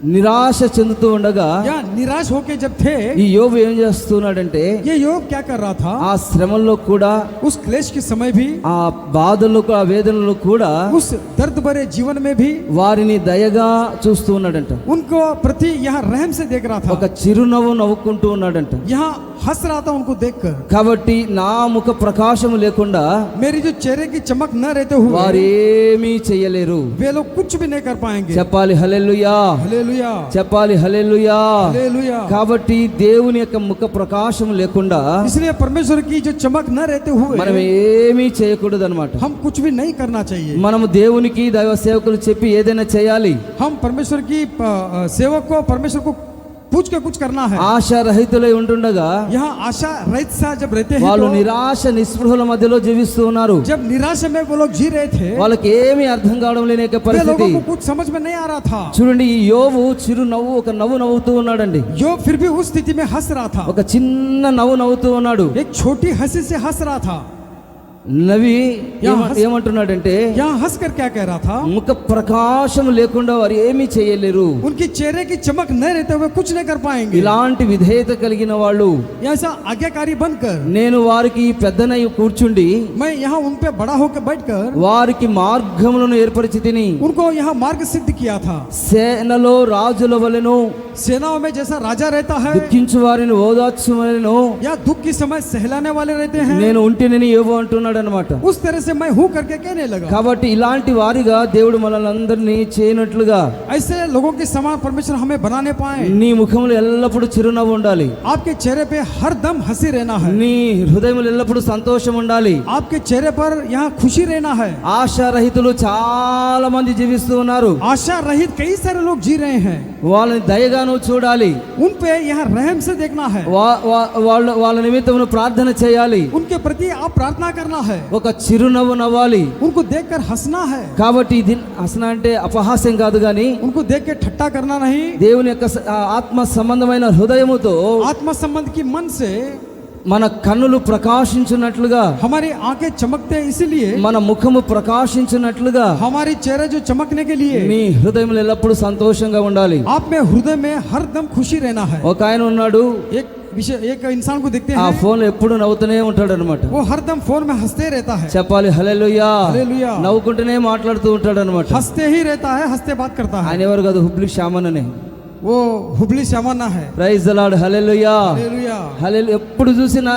నిరాశ చెందుతూ ఉండగా या निराश होके जब थे, ఈ యోబు ఏం చేస్తున్నాడంటే ये యోబ్ क्या कर रहा था? ఆ శ్రమల్లో కూడా, उस क्लेश के समय भी, ఆ బాధల్లో ఆ వేదనలో కూడా उस दर्द भरे जीवन में भी వారిని దయగా చూస్తూ ఉన్నాడంట. उनको प्रति यहाँ रहम से देख रहा ఒక था. చిరునవ్వు నవ్వుకుంటూ ఉన్నాడంట. यहाँ हंस रहा था उनको देखकर. కాబట్టి నా ముఖ ప్రకాశం లేకుండా मेरी जो चेहरे की चमक न रहते వారు हुए ఏమీ చెయ్యలేరు. वे लोग कुछ भी नहीं कर पाएंगे. చెప్పాలి హల్లెలూయా, हालेलुया. చెప్పాలి హల్లెలూయా. हालेलुया. కాబట్టి దేవుని యొక్క ముఖ ప్రకాశం లేకుండా इसलिए परमेश्वर की जो चमक न रहते మనం हुए ఏమీ చేయకూడదు అనమాట. हम कुछ भी नहीं करना चाहिए. మనము దేవునికి దైవ సేవకులు చెప్పి ఏదైనా చేయాలి. हम परमेश्वर की सेवक को, परमेश्वर को पूछ के कुछ करना है. ఆశారహితులై ఉంటుండగా यहाँ आशा रहित सा जब रहते हैं వాళ్ళు तो, నిరాశ నిస్పృహల మధ్యలో జీవిస్తూ ఉన్నారు. जब निराशा में वो लोग जी रहे थे, వాళ్ళకి ఏమీ అర్థం కావడం లేని యొక్క वे పరిస్థితి. लोगों को कुछ समझ में नहीं आ रहा था. చూడండి, ఈ యోబు చిరునవ్వు ఒక నవ్వు నవ్వుతూ ఉన్నాడండి. योग फिर भी उस स्थिति में हंस रहा था. ఒక చిన్న నవ్వు నవ్వుతూ ఉన్నాడు. एक छोटी हंसी से हंस रहा था. నవి యా- ఏమంటున్నాడంటే यहाँ हंस कर क्या कह रहा था? ముఖ ప్రకాశం లేకుండా వారు ఏమీ చేయలేరు. उनकी चेहरे की चमक न रहते हुए कुछ नहीं कर पाएंगे. ఇలాంటి విధేయత కలిగిన వాళ్ళు ऐसा आज्ञाकारी बनकर నేను వారికి పెద్దనై కూర్చుండి मैं यहाँ उन पे बड़ा होकर बैठकर వారికి మార్గములను ఏర్పరిచి తిని उनको यहाँ मार्ग सिद्ध किया था. సేనలో రాజుల వలెను सेनाओं में जैसा राजा रहता है దుఃఖించు వారిని ఓదార్చు వలెను या दुख के समय सहलाने वाले रहते हैं, నేను ఉంటినని యోబు అంటున్నాడు అనమాట. उस तरह से मैं हूँ करके कहने लगा. కాబట్టి ఇలాంటి వారిగా దేవుడు మనల్ని అందరినీ చేయనట్లుగా ऐसे लोगों के समान परमेश्वर हमें बनाने पाए. నీ ముఖంలో ఎల్లప్పుడూ చిరునవ్వు ఉండాలి. आपके चेहरे पे हर दम हंसी रहना है. నీ హృదయంలో ఎల్లప్పుడూ సంతోషం ఉండాలి. आपके चेहरे पर यहाँ खुशी रहना है. ఆశారహితులు చాలా మంది జీవిస్తూ ఉన్నారు. आशा रहित कई सारे लोग जी रहे हैं. వాళ్ళని దయగా నువ్వు చూడాలి. उन पे यहाँ रहम से देखना है. వాళ్ళ నిమిత్తం నువ్వు ప్రార్థన చేయాలి. उनके प्रति आप प्रार्थना करना है. ఒక చిరునవ్వు నవ్వాలి. उनको देखकर हंसना है. కాబట్టి ఇది హసన అంటే అపహాస్యం కాదు గాని उनको देख के ठट्टा करना नहीं. దేవుని యొక్క ఆత్మ సంబంధమైన హృదయముతో आत्मा संबंध की मन से మన కన్నులు ప్రకాశించున్నట్లుగా, हमारी आंखें चमकते हैं, इसीलिए మన ముఖము ప్రకాశించున్నట్లుగా हमारी चेहरे जो चमकने के लिए నీ హృదయంలో ఎల్లప్పుడూ సంతోషంగా ఉండాలి. आप में हृदय में हर दम खुशी रहना है. ఒక ఆయన ఉన్నాడు, एक विषय, एक इंसान को देखते ఆ हैं ఫోన్ ఎప్పుడు నవ్వుతూనే ఉంటాడు అనమాట. वो हर दम फोन में हंसते रहता है. చెప్పాలి హల్లెలూయా, హల్లెలూయా. నవ్వుకుంటూనే మాట్లాడుతూ ఉంటాడు అనమాట. हंसते ही रहता है, हंसते बात करता है. ఆయన ఎవరు కాదు, హుబ్లీ శ్యామననే. वो हुबली श्यामन्ना है. Praise the lord, hallelujah. Hallelujah. Hallelujah. ఎప్పుడు చూసినా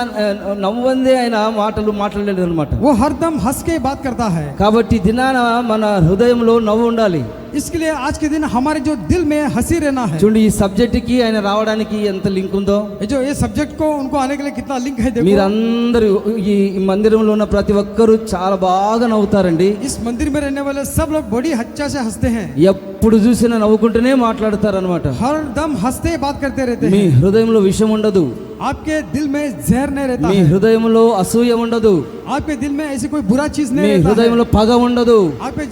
నవ్వందే ఆయన మాటలు మాట్లాడలేడు అనమాట. वो हर दम हंस के बात करता है. కాబట్టి దినాన మన హృదయంలో నవ్వు ఉండాలి. इसके लिए आज के दिन हमारे जो दिल में हंसी रहना है. చూడండి, ఈ సబ్జెక్ట్ కి ఆయన రావడానికి ఎంత లింక్ ఉందో. ये सब्जेक्ट को उनको आने के लिए कितना लिंक है देखो. మీరందరూ ఈ మందిరంలో ఉన్న ప్రతి ఒక్కరూ చాలా బాగా నవ్వుతారండి. इस मंदिर में रहने वाले सब लोग बड़ी अच्छा से हंसते हैं. ఎప్పుడు చూసినా నవ్వుకుంటూనే మాట్లాడతారనమాట. हर दम हंसते बात करते रहते మీ हैं. హృదయంలో విషం ఉండదు. आपके दिल में जहर नहीं रहता మీ है, హృదయంలో అసూయ ఉండదు, आपके दिल में ऐसी कोई बुरा चीज మీ नहीं रहता है, హృదయంలో పగ ఉండదు, आपके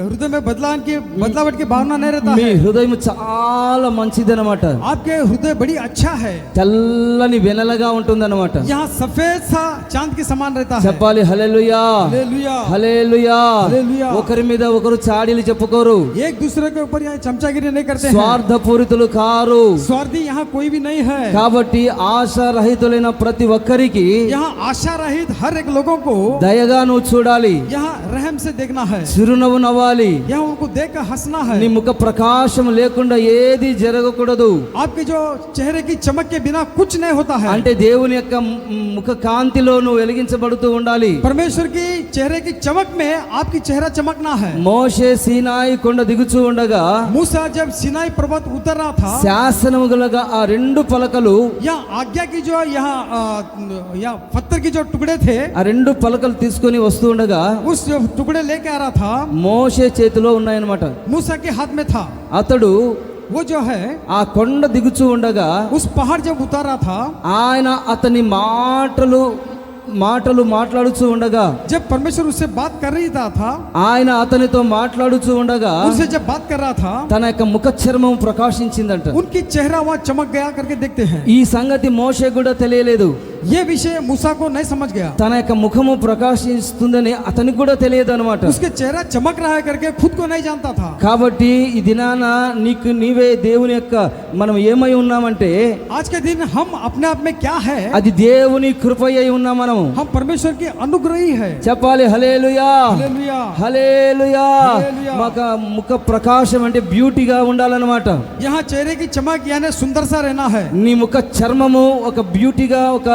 हृदय में बदलावट की भावना नहीं रहता మీ है, హృదయం చాలా మంచిదన్నమాట, आपके हृदय बड़ी अच्छा है, తెల్లని వెనలగా ఉంటుందన్నమాట. यहाँ सफेद सा चांद के समान रहता है। చెప్పాలి హల్లెలూయా, हालेलुया, హల్లెలూయా. హల్లెలూయా. ఒకరి మీద ఒకరు చాడీలు చెప్పుకోరు, एक दूसरे के ऊपर यहाँ चमचागिरी नहीं करते हैं, స్వార్థపూరితులు కారు. स्वार्थी यहाँ कोई भी नहीं है। కాబట్టి ఆశారహితులైన ప్రతి ఒక్కరికి यहाँ आशा रहित हर एक लोगों को దయగా నువ్వు చూడాలి, यहाँ रहम से देखना है, చిరునవ్వు నవ్వాలి. यहाँ उनको देख कर हंसना है। నీ ముఖ ప్రకాశం లేకుండా ఏది జరగకూడదు. आपके जो चेहरे की चमक के बिना कुछ नहीं होता है। అంటే దేవుని యొక్క ముఖ కాంతిలో నువ్వు వెలిగించబడుతూ ఉండాలి. परमेश्वर की चेहरे की चमक में आपकी चेहरा चमकना है। మోషే సీనాయి కొండ దిగుచూ ఉండగా मूसा जब सिनाई पर्वत उतर रहा था, శాసనములుగా ఆ రెండు పలకలు, यहाँ आज्ञा की जो यहाँ पत्थर की जो टुकड़े थे, ఆ రెండు పలకలు తీసుకొని వస్తూ ఉండగా उस जो टुकड़े लेके आ रहा था, మోషే చేతిలో ఉన్నాయన్నమాట. मूसा के हाथ में था। అతడు वो जो है ఆ కొండ దిగుచూ ఉండగా उस पहाड़ जब उतर रहा था, ఆయన అతని మాటలు మాట్లాడుచూ ఉండగా, जब परमेश्वर उससे बात कर रही था, ఆయన అతనితో మాట్లాడుచూ ఉండగా उससे जब बात कर रहा था, తన యొక్క ముఖ చర్మం ప్రకాశించిందంట. उनकी चेहरा वहाँ चमक गया करके देखते हैं। ఈ సంగతి మోషే కూడా తెలియలేదు. ये विषय मूसा को नहीं समझ गया, తన యొక్క ముఖము ప్రకాశిస్తుందని అతనికి కూడా తెలియదు అనమాట. उसके चेहरा चमक रहा है करके खुद को नहीं जानता था। కాబట్టి ఈ దినాన నీవే దేవుని యొక్క మనం ఏమై ఉన్నామంటే आज के दिन हम अपने आप में क्या है, అది దేవుని కృపయ్య ఉన్నాం. మనము हम परमेश्वर की अनुग्रही है। చెప్పాలి హల్లెలూయా, हालेलुया, హల్లెలూయా. హల్లెలూయా. మాకు ముఖ ప్రకాశం అంటే బ్యూటీగా ఉండాలన్నమాట. यहाँ चेहरे की चमक यानी सुंदर सा रहना है। నీ ముఖ చర్మము ఒక బ్యూటీగా ఒక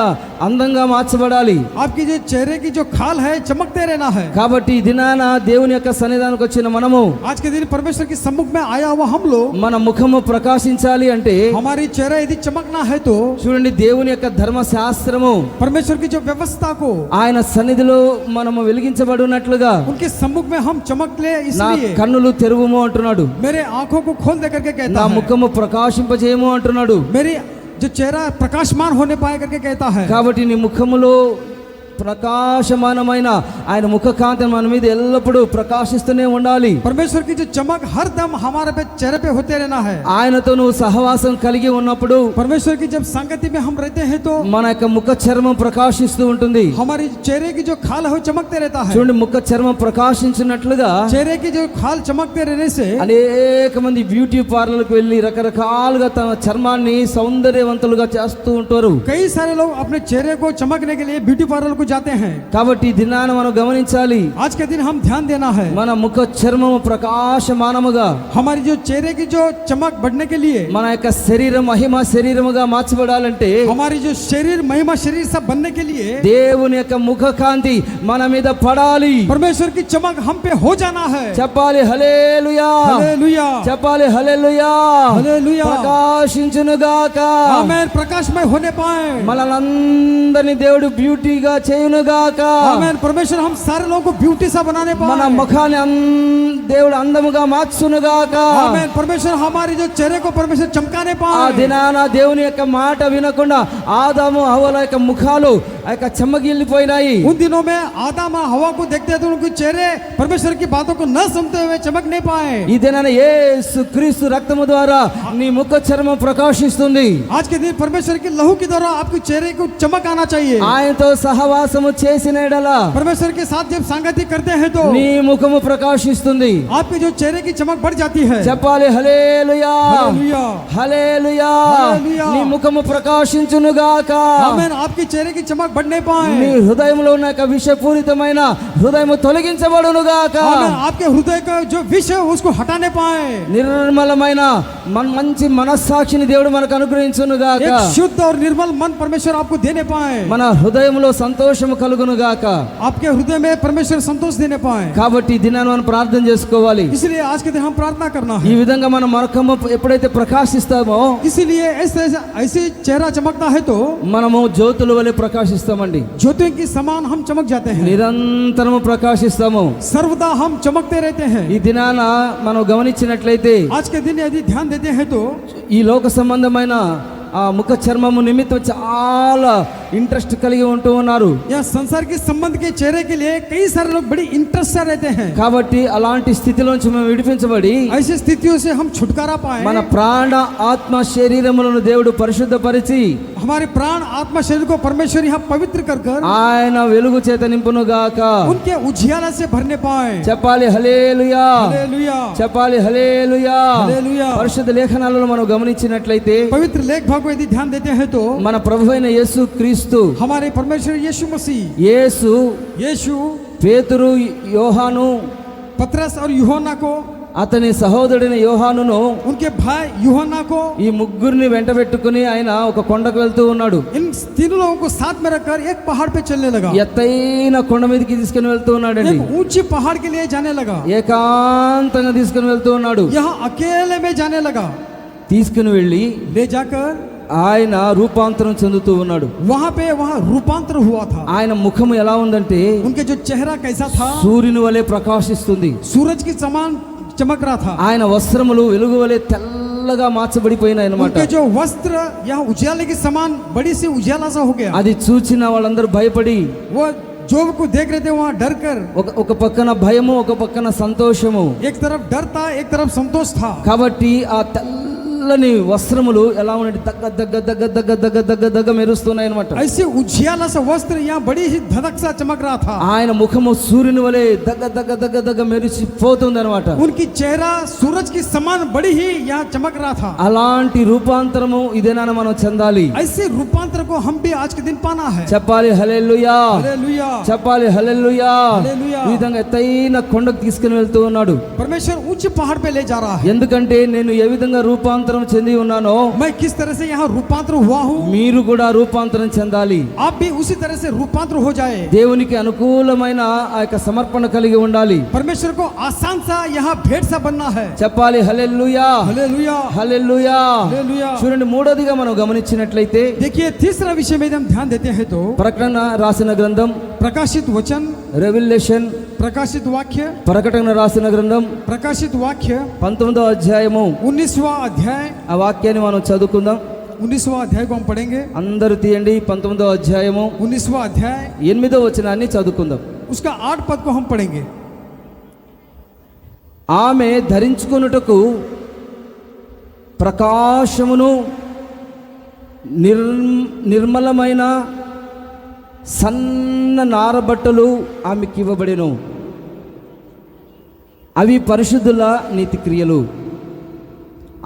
అందంగా మార్చబడాలి. आपकी जो चेहरे की जो खाल है चमकते रहना है। కాబట్టి ఈ దినాన దేవుని యొక్క సన్నిధానానికి వచ్చిన మనము आज के दिन परमेश्वर के सम्मुख में आया हुआ हम लोग, మన ముఖము ప్రకాశించాలి అంటే हमारी चेहरा यदि चमकना है तो చూడండి, దేవుని యొక్క ధర్మశాస్త్రము परमेश्वर की जो व्यवस्था को ఆయన సన్నిధిలో మనము వెలిగించబడినట్లుగా उनके सम्मुख में हम चमक ले, నా इसलिए కన్నులు తెరువుము అంటున్నాడు, मेरे आंखों को खोल दे करके నా कहता है, ముఖము ప్రకాశింపజేయము అంటున్నాడు. मेरी जो चेहरा प्रकाशमान होने पाए करके कहता है। కాబట్టి నీ ముఖములో ప్రకాశమానమైన ఆయన ముఖ కాంతి మన మీద ఎల్లప్పుడూ ప్రకాశిస్తూనే ఉండాలి. परमेश्वर की जो चमक हर दम हमारे पे चेहरे पे होते रहना है। ఆయనతో నువ్వు సహవాసం కలిగి ఉన్నప్పుడు परमेश्वर की जब संगति में हम रहते हैं तो మన యొక్క ముఖ చర్మం ప్రకాశిస్తూ ఉంటుంది. हमारी चेहरे की जो खाल है वो चमकते रहता है। చూడండి, ముఖ చర్మం ప్రకాశించినట్లుగా चेहरे की जो खाल चमकते रहने से అనేక మంది బ్యూటీ పార్లర్లకు వెళ్ళి రకరకాలుగా తమ చర్మాన్ని సౌందర్యవంతులుగా చేస్తూ ఉంటారు. कई सारे लोग अपने चेहरे को चमकने के लिए ब्यूटी पार्लर को जाते हैं। కాబట్టి ఈ దినాన మనం గమనించాలి, आज के दिन हम ध्यान देना है, మన ముఖ చర్మము ప్రకాశమానముగా, हमारी जो चेहरे की जो चमक बढ़ने के लिए, మన యొక్క శరీరం మహిమ శరీరముగా మార్చబడాలంటే हमारी जो शरीर महिमा शरीर सब बनने के लिए దేవుని యొక్క ముఖ కాంతి మన మీద పడాలి. परमेश्वर की चमक हम पे हो जाना है। చెప్పాలి హల్లెలూయా, हालेलुया, చెప్పాలి హల్లెలూయా. हालेलुया, ప్రకాశించునుగాక, आमेन, प्रकाशमय होने पाए, మనలందరినీ దేవుడు బ్యూటీగా చేయునుగాక. आमेन, परमेश्वर हम सारे लोगों को ब्यूटी सा बनाने మన पाए, ముఖాన్ని దేవుడు అందముగా మార్చునుగాక. आमेन, परमेश्वर हमारी जो चेहरे को परमेश्वर चमकाने ఆ पाए। దినాన దేవుని యొక్క మాట వినకుండా ఆదాము హవ్వల యొక్క ముఖాలు ఆ యొక్క చెమ్మగిల్లిపోయినాయి. उन दिनों में आदम और हवा को देखते थे, उनके चेहरे परमेश्वर की बातों को न सुनते हुए चमक नहीं पाए। ఈ దినాన యేసు క్రీస్తు రక్తము ద్వారా నీ ముఖ చర్మం ప్రకాశిస్తుంది. आज के दिन परमेश्वर की लहू के द्वारा आपके चेहरे को चमक आना चाहिए। ఆయనతో సహవాసము చేసిన ఎడల परमेश्वर के साथ जब संगति करते हैं तो నీ ముఖము ప్రకాశిస్తుంది. आपकी जो चेहरे की चमक बढ़ जाती है। చెప్పాలి హల్లెలూయా, हालेलुया, హల్లెలూయా. హల్లెలూయా. నీ ముఖము ప్రకాశించునుగాక. आमेन, आपकी चेहरे की चमक बढ़ नहीं నీ पाए। హృదయంలో ఉన్న యొక్క విషపూరితమైన హృదయము తొలగించబడునుగాక. आमेन, आपके हृदय का जो विष है उसको हटाने पाए। నిర్మలమైన మంచి మనస్సాక్షిని దేవుడు మనకు అనుగ్రహించునుగాక. एक शुद्ध और निर्मल मन परमेश्वर आपको देने पाए। మన హృదయంలో సంతోషము కలుగునుగాక. आपके हृदय में परमेश्वर संतोष देने पाए। కాబట్టి ఈ దినాన్ని మనం ప్రార్థన చేసుకోవాలి. इसलिए आज के दिन हम प्रार्थना करना ఈ है। విధంగా మన ముఖము ఎప్పుడైతే ప్రకాశిస్తామో इसीलिए ऐसे चेहरा चमकता है तो మనము జ్యోతుల వలె ప్రకాశిస్తామండి. ज्योति की समान हम चमक जाते हैं। నిరంతరము ప్రకాశిస్తాము. सर्वदा हम चमकते रहते हैं। ఈ దినాన మనం గమనించినట్లయితే आज के दिन यदि ध्यान देते हैं तो ఈ లోక సంబంధమైన ఆ ముఖ చర్మము నిమిత్తం చాలా ఇంట్రెస్ట్ కలిగి ఉంటూ ఉన్నారు. या संसार के संबंध के चेहरे के लिए कई सारे लोग बड़ी इंटरेस्ट से रहते हैं। కాబట్టి అలాంటి స్థితిలోంచి మేము విడిపించబడి ऐसी स्थितियों से हम छुटकारा पाए, మన ప్రాణ ఆత్మ శరీరములను దేవుడు పరిశుద్ధపరిచి हमारे प्राण आत्मा शरीर को परमेश्वर यहाँ पवित्र कर कर ఆయన వెలుగు చేత నింపును గాక. उनके उजियाला से भरने पाए। చెప్పాలి హల్లెలూయా, हालेलुया, చెప్పాలి హల్లెలూయా. हालेलुया। పరిశుద్ధ లేఖనాలలో మనం గమనించినట్లయితే पवित्र लेख भाग को यदि ध्यान देते हैं तो మన ప్రభువైన యేసు క్రీస్తు, हमारे परमेश्वर यीशु मसीह, యేసు, यीशु, పేతురు, యోహాను, पतरस और यूहन्ना को, అతని సహోదరుడైన యోహానును, उनके भाई यूहन्ना को, ఈ ముగ్గురిని వెంటబెట్టుకుని ఆయన ఒక కొండకు వెళ్తూ ఉన్నాడు. इन तीनों लोगों को साथ में रखकर एक पहाड़ पे चलने लगा। ఎత్తైన కొండ మీదకి తీసుకుని వెళ్తూ ఉన్నాడండి. एक ऊंची पहाड़ के लिए जाने लगा, ఏకాంతంగా తీసుకుని వెళ్తూ ఉన్నాడు. यहाँ अकेले में जाने लगा। తీసుకుని వెళ్ళి ले जाकर ఆయన రూపాంతరం చెందుతూ ఉన్నాడు. वहाँ रूपांतर हुआ था। ఆయన ముఖము ఎలా ఉందంటే उनके जो चेहरा कैसा था, సూర్యుని వలె ప్రకాశిస్తుంది. सूरज के समान चमक रहा था। ఆయన వస్త్రములు వెలుగు వలె తెల్లగా మార్చబడిపోయినాయి అన్నమాట. उनके जो वस्त्र यहाँ उजाले के समान बड़ी सी उजाला सा हो गया। అది చూచిన వాళ్ళందరూ భయపడి वो जो को देख रहे थे वहाँ डर कर, ఒక పక్కన భయము, ఒక పక్కన సంతోషము. एक तरफ डर था, एक तरफ संतोष था। కాబట్టి ఆ తెల్లని వస్త్రములు ఎలా ఉన్నాయి, దగ్గ దగ్గ దగ్గ దగ్గ దగ్గ దగ్గ దగ్గ మెరుస్తున్నాయి అన్నమాట. ऐसे उजियाला सा वस्त्र यहाँ बड़ी ही धधक सा चमक रहा था। ఆయన ముఖము సూర్యుని వలె దగ్గ దగ్గ దగ్గ దగ్గ మెరిసిపోతుంది అనమాట. उनकी चेहरा सूरज के समान बड़ी ही यहाँ चमक रहा था। అలాంటి రూపాంతరము ఇదేనా మనం చెందాలి. ऐसे रूपांतर को हम भी आज के दिन पाना है। చెప్పాలి హల్లెలూయా, हालेलुया, చెప్పాలి హల్లెలూయా. హల్లెలూయా. ఈ విధంగా ఎత్తైన కొండకు తీసుకుని వెళ్తూ ఉన్నాడు. परमेश्वर ऊंचे पहाड़ पे ले जा रहा है। ఎందుకంటే నేను ఏ విధంగా రూపాంతరం చెంది ఉన్నానో मैं किस तरह से यहाँ रूपांतर हुआ हूँ, మీరు కూడా రూపాంతరం చెందాలి. आप भी उसी तरह से रूपांतर हो जाए। దేవునికి అనుకూలమైన ఆ యొక్క సమర్పణ కలిగి ఉండాలి. परमेश्वर को आसान सा यहाँ भेंट सा बनना है। చెప్పాలి హల్లెలూయా, हालेलुया, హల్లెలూయా. हालेलुया। చూడండి, మూడోదిగా మనం గమనించినట్లయితే देखिए तीसरा विषय में हम ध्यान देते हैं तो ప్రకటన రాసిన గ్రంథం, प्रकाशित वचन, రెవల్యూషన్, प्रकाशित वाक्य, ప్రకటన రాసిన గ్రంథం प्रकाशित वाक्य 19వ అధ్యాయము. 19वां अध्याय, ఆ వాక్యాన్ని మనం చదువుకుందాం. 19वां अध्याय को हम पढ़ेंगे। అందరూ తీయండి. 19వ అధ్యాయము 19वां अध्याय 8వ వచనాన్ని చదువుకుందాం. उसका 8 पद को हम पढ़ेंगे। ఆమె ధరించుకొనుటకు ప్రకాశమును నిర్మలమైన సన్న నారబట్టలు ఆమెకి ఇవ్వబడెను. అవి పరిశుద్ధుల నీతి క్రియలు.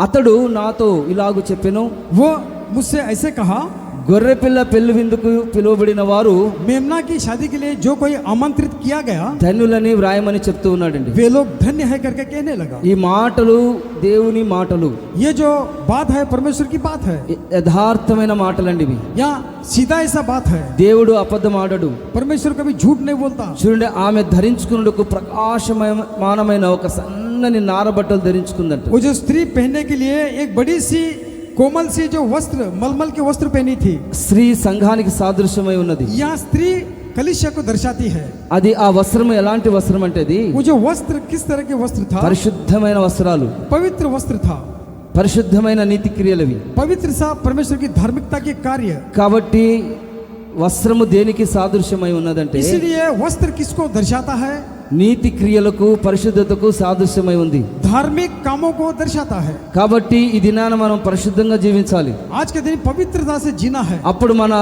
అతడు నాతో ఇలాగు చెప్పెను, वो मुझसे ऐसे कहा, గొర్రెపిల్ల పెళ్లి విందుకు పిలువబడిన వారు मेमना की शादी के लिए जो कोई आमंत्रित किया गया, ధన్యులని వ్రాయమని చెప్తూ ఉన్నాడండి. वे लोग धन्य है करके कहने लगा। ఈ మాటలు దేవుని మాటలు, ये जो बात है परमेश्वर की बात है। యథార్థమైన మాటలండి ఇవి. यहाँ सीधा ऐसा बात है, దేవుడు అబద్ధం ఆడడు. परमेश्वर कभी झूठ नहीं बोलता। చూడండి, ఆమె ధరించుకున్నకు ప్రకాశమానమైన ఒక సన్నని నారబట్టలు ధరించుకుందంట. वो जो स्त्री पहनने के लिए एक बड़ी सी कोमल सी जो वस्त्र, मलमल के वस्त्र पहनी थी। స్త్రీ సంఘానికి సాదృశ్యమై ఉన్నది. यहाँ स्त्री कलीसिया को दर्शाती है। అది ఆ వస్త్రం ఎలాంటి వస్త్రం అంటే అది वो जो वस्त्र किस तरह के वस्त्र था, పరిశుద్ధమైన వస్త్రాలు, पवित्र वस्त्र था, పరిశుద్ధమైన నీతి క్రియలవి. पवित्र सा परमेश्वर की धार्मिकता के कार्य। కాబట్టి వస్త్రము దేనికి సాదృశ్యమై ఉన్నదంటే इसलिए वस्त्र किसको दर्शाता है, నీతి క్రియలకు, పరిశుద్ధతకు సాదృశ్యమై ఉంది. धार्मिक कामों को दर्शाता है। కాబట్టి ఈ దినాన మనం పరిశుద్ధంగా జీవించాలి. आज के दिन पवित्रता से जीना है, అప్పుడు మన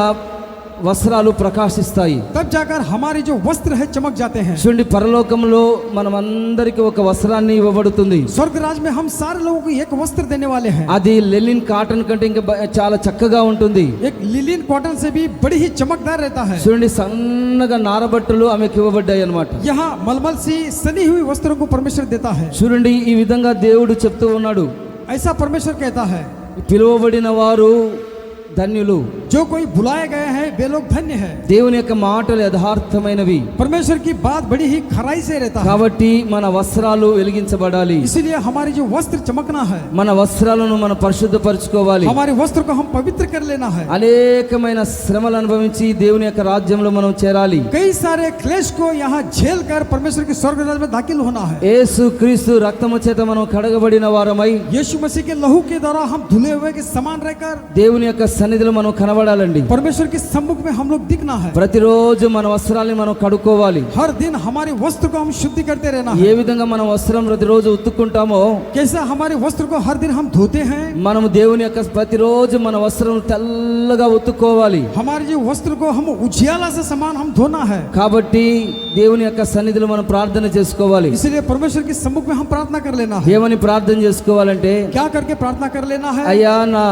వస్త్రాలు ప్రకాశిస్తాయి. तब जाकर हमारे जो वस्त्र है चमक जाते हैं। చూడండి, పరలోకంలో మనం అందరికి ఒక వస్త్రాన్ని ఇవ్వబడుతుంది. स्वर्ग राज में हम सारे लोगों को एक वस्त्र देने वाले हैं। అది లెనిన్ కాటన్ కంటే ఇంకా చాలా చక్కగా ఉంటుంది. एक लिलिन कॉटन से भी बड़ी ही चमकदार रहता है। చూడండి, సన్నగా నారబట్టలు ఆమెకు ఇవ్వబడ్డాయి అన్నమాట. यहाँ मलमल सी सनी हुई वस्त्रों को परमेश्वर देता है। చూడండి, ఈ విధంగా దేవుడు చెప్తూ ఉన్నాడు, ऐसा परमेश्वर कहता है, పిలువబడిన వారు ధన్యులు. जो कोई बुलाए गए हैं वे लोग धन्य है। దేవుని యొక్క మాటలు యథార్థమైనవి. परमेश्वर की बात बड़ी ही खराई से रहता है, కాబట్టి మన వస్త్రాలు వెలిగించబడాలి. इसीलिए हमारी जो वस्त्र चमकना है, మన వస్త్రాలను మనం పరిశుద్ధపరచుకోవాలి. हमारे वस्त्र को हम पवित्र कर लेना है। అనేకమైన శ్రమలు అనుభవించి దేవుని యొక్క రాజ్యంలో మనం చేరాలి. कई सारे क्लेश को यहाँ झेल कर परमेश्वर के स्वर्ग राज्य में दाखिल होना है। యేసు క్రీస్తు రక్తము చేత మనం కడగబడిన వారమై यीशु मसीह के लहू के द्वारा हम धुले हुए के समान रहकर దేవుని యొక్క సన్నిధిలో మనం కనబడాలండి. परमेश्वर के सम्मुख में हम लोग दिखना है। ప్రతిరోజు మన వస్త్రాల్ని మనం కడుక్కోవాలి. हर दिन हमारे वस्त्र को हम शुद्धि करते रहना ఏ है। విధంగా మనం వస్త్రం ప్రతిరోజు ఉతుక్కుంటామో कैसा हमारे वस्त्र को हर दिन हम धोते हैं, మనము దేవుని యొక్క ప్రతిరోజు మన వస్త్రం తెల్లగా ఉతుక్కోవాలి. हमारे जो वस्त्र को हम उजियाला से समान हम धोना है। కాబట్టి దేవుని యొక్క సన్నిధిలో మనం ప్రార్థన చేసుకోవాలి. इसलिए परमेश्वर के सम्मुख में हम प्रार्थना कर लेना है। ఏమని ప్రార్థన చేసుకోవాలంటే, क्या करके प्रार्थना कर लेना है? అయ్యా నా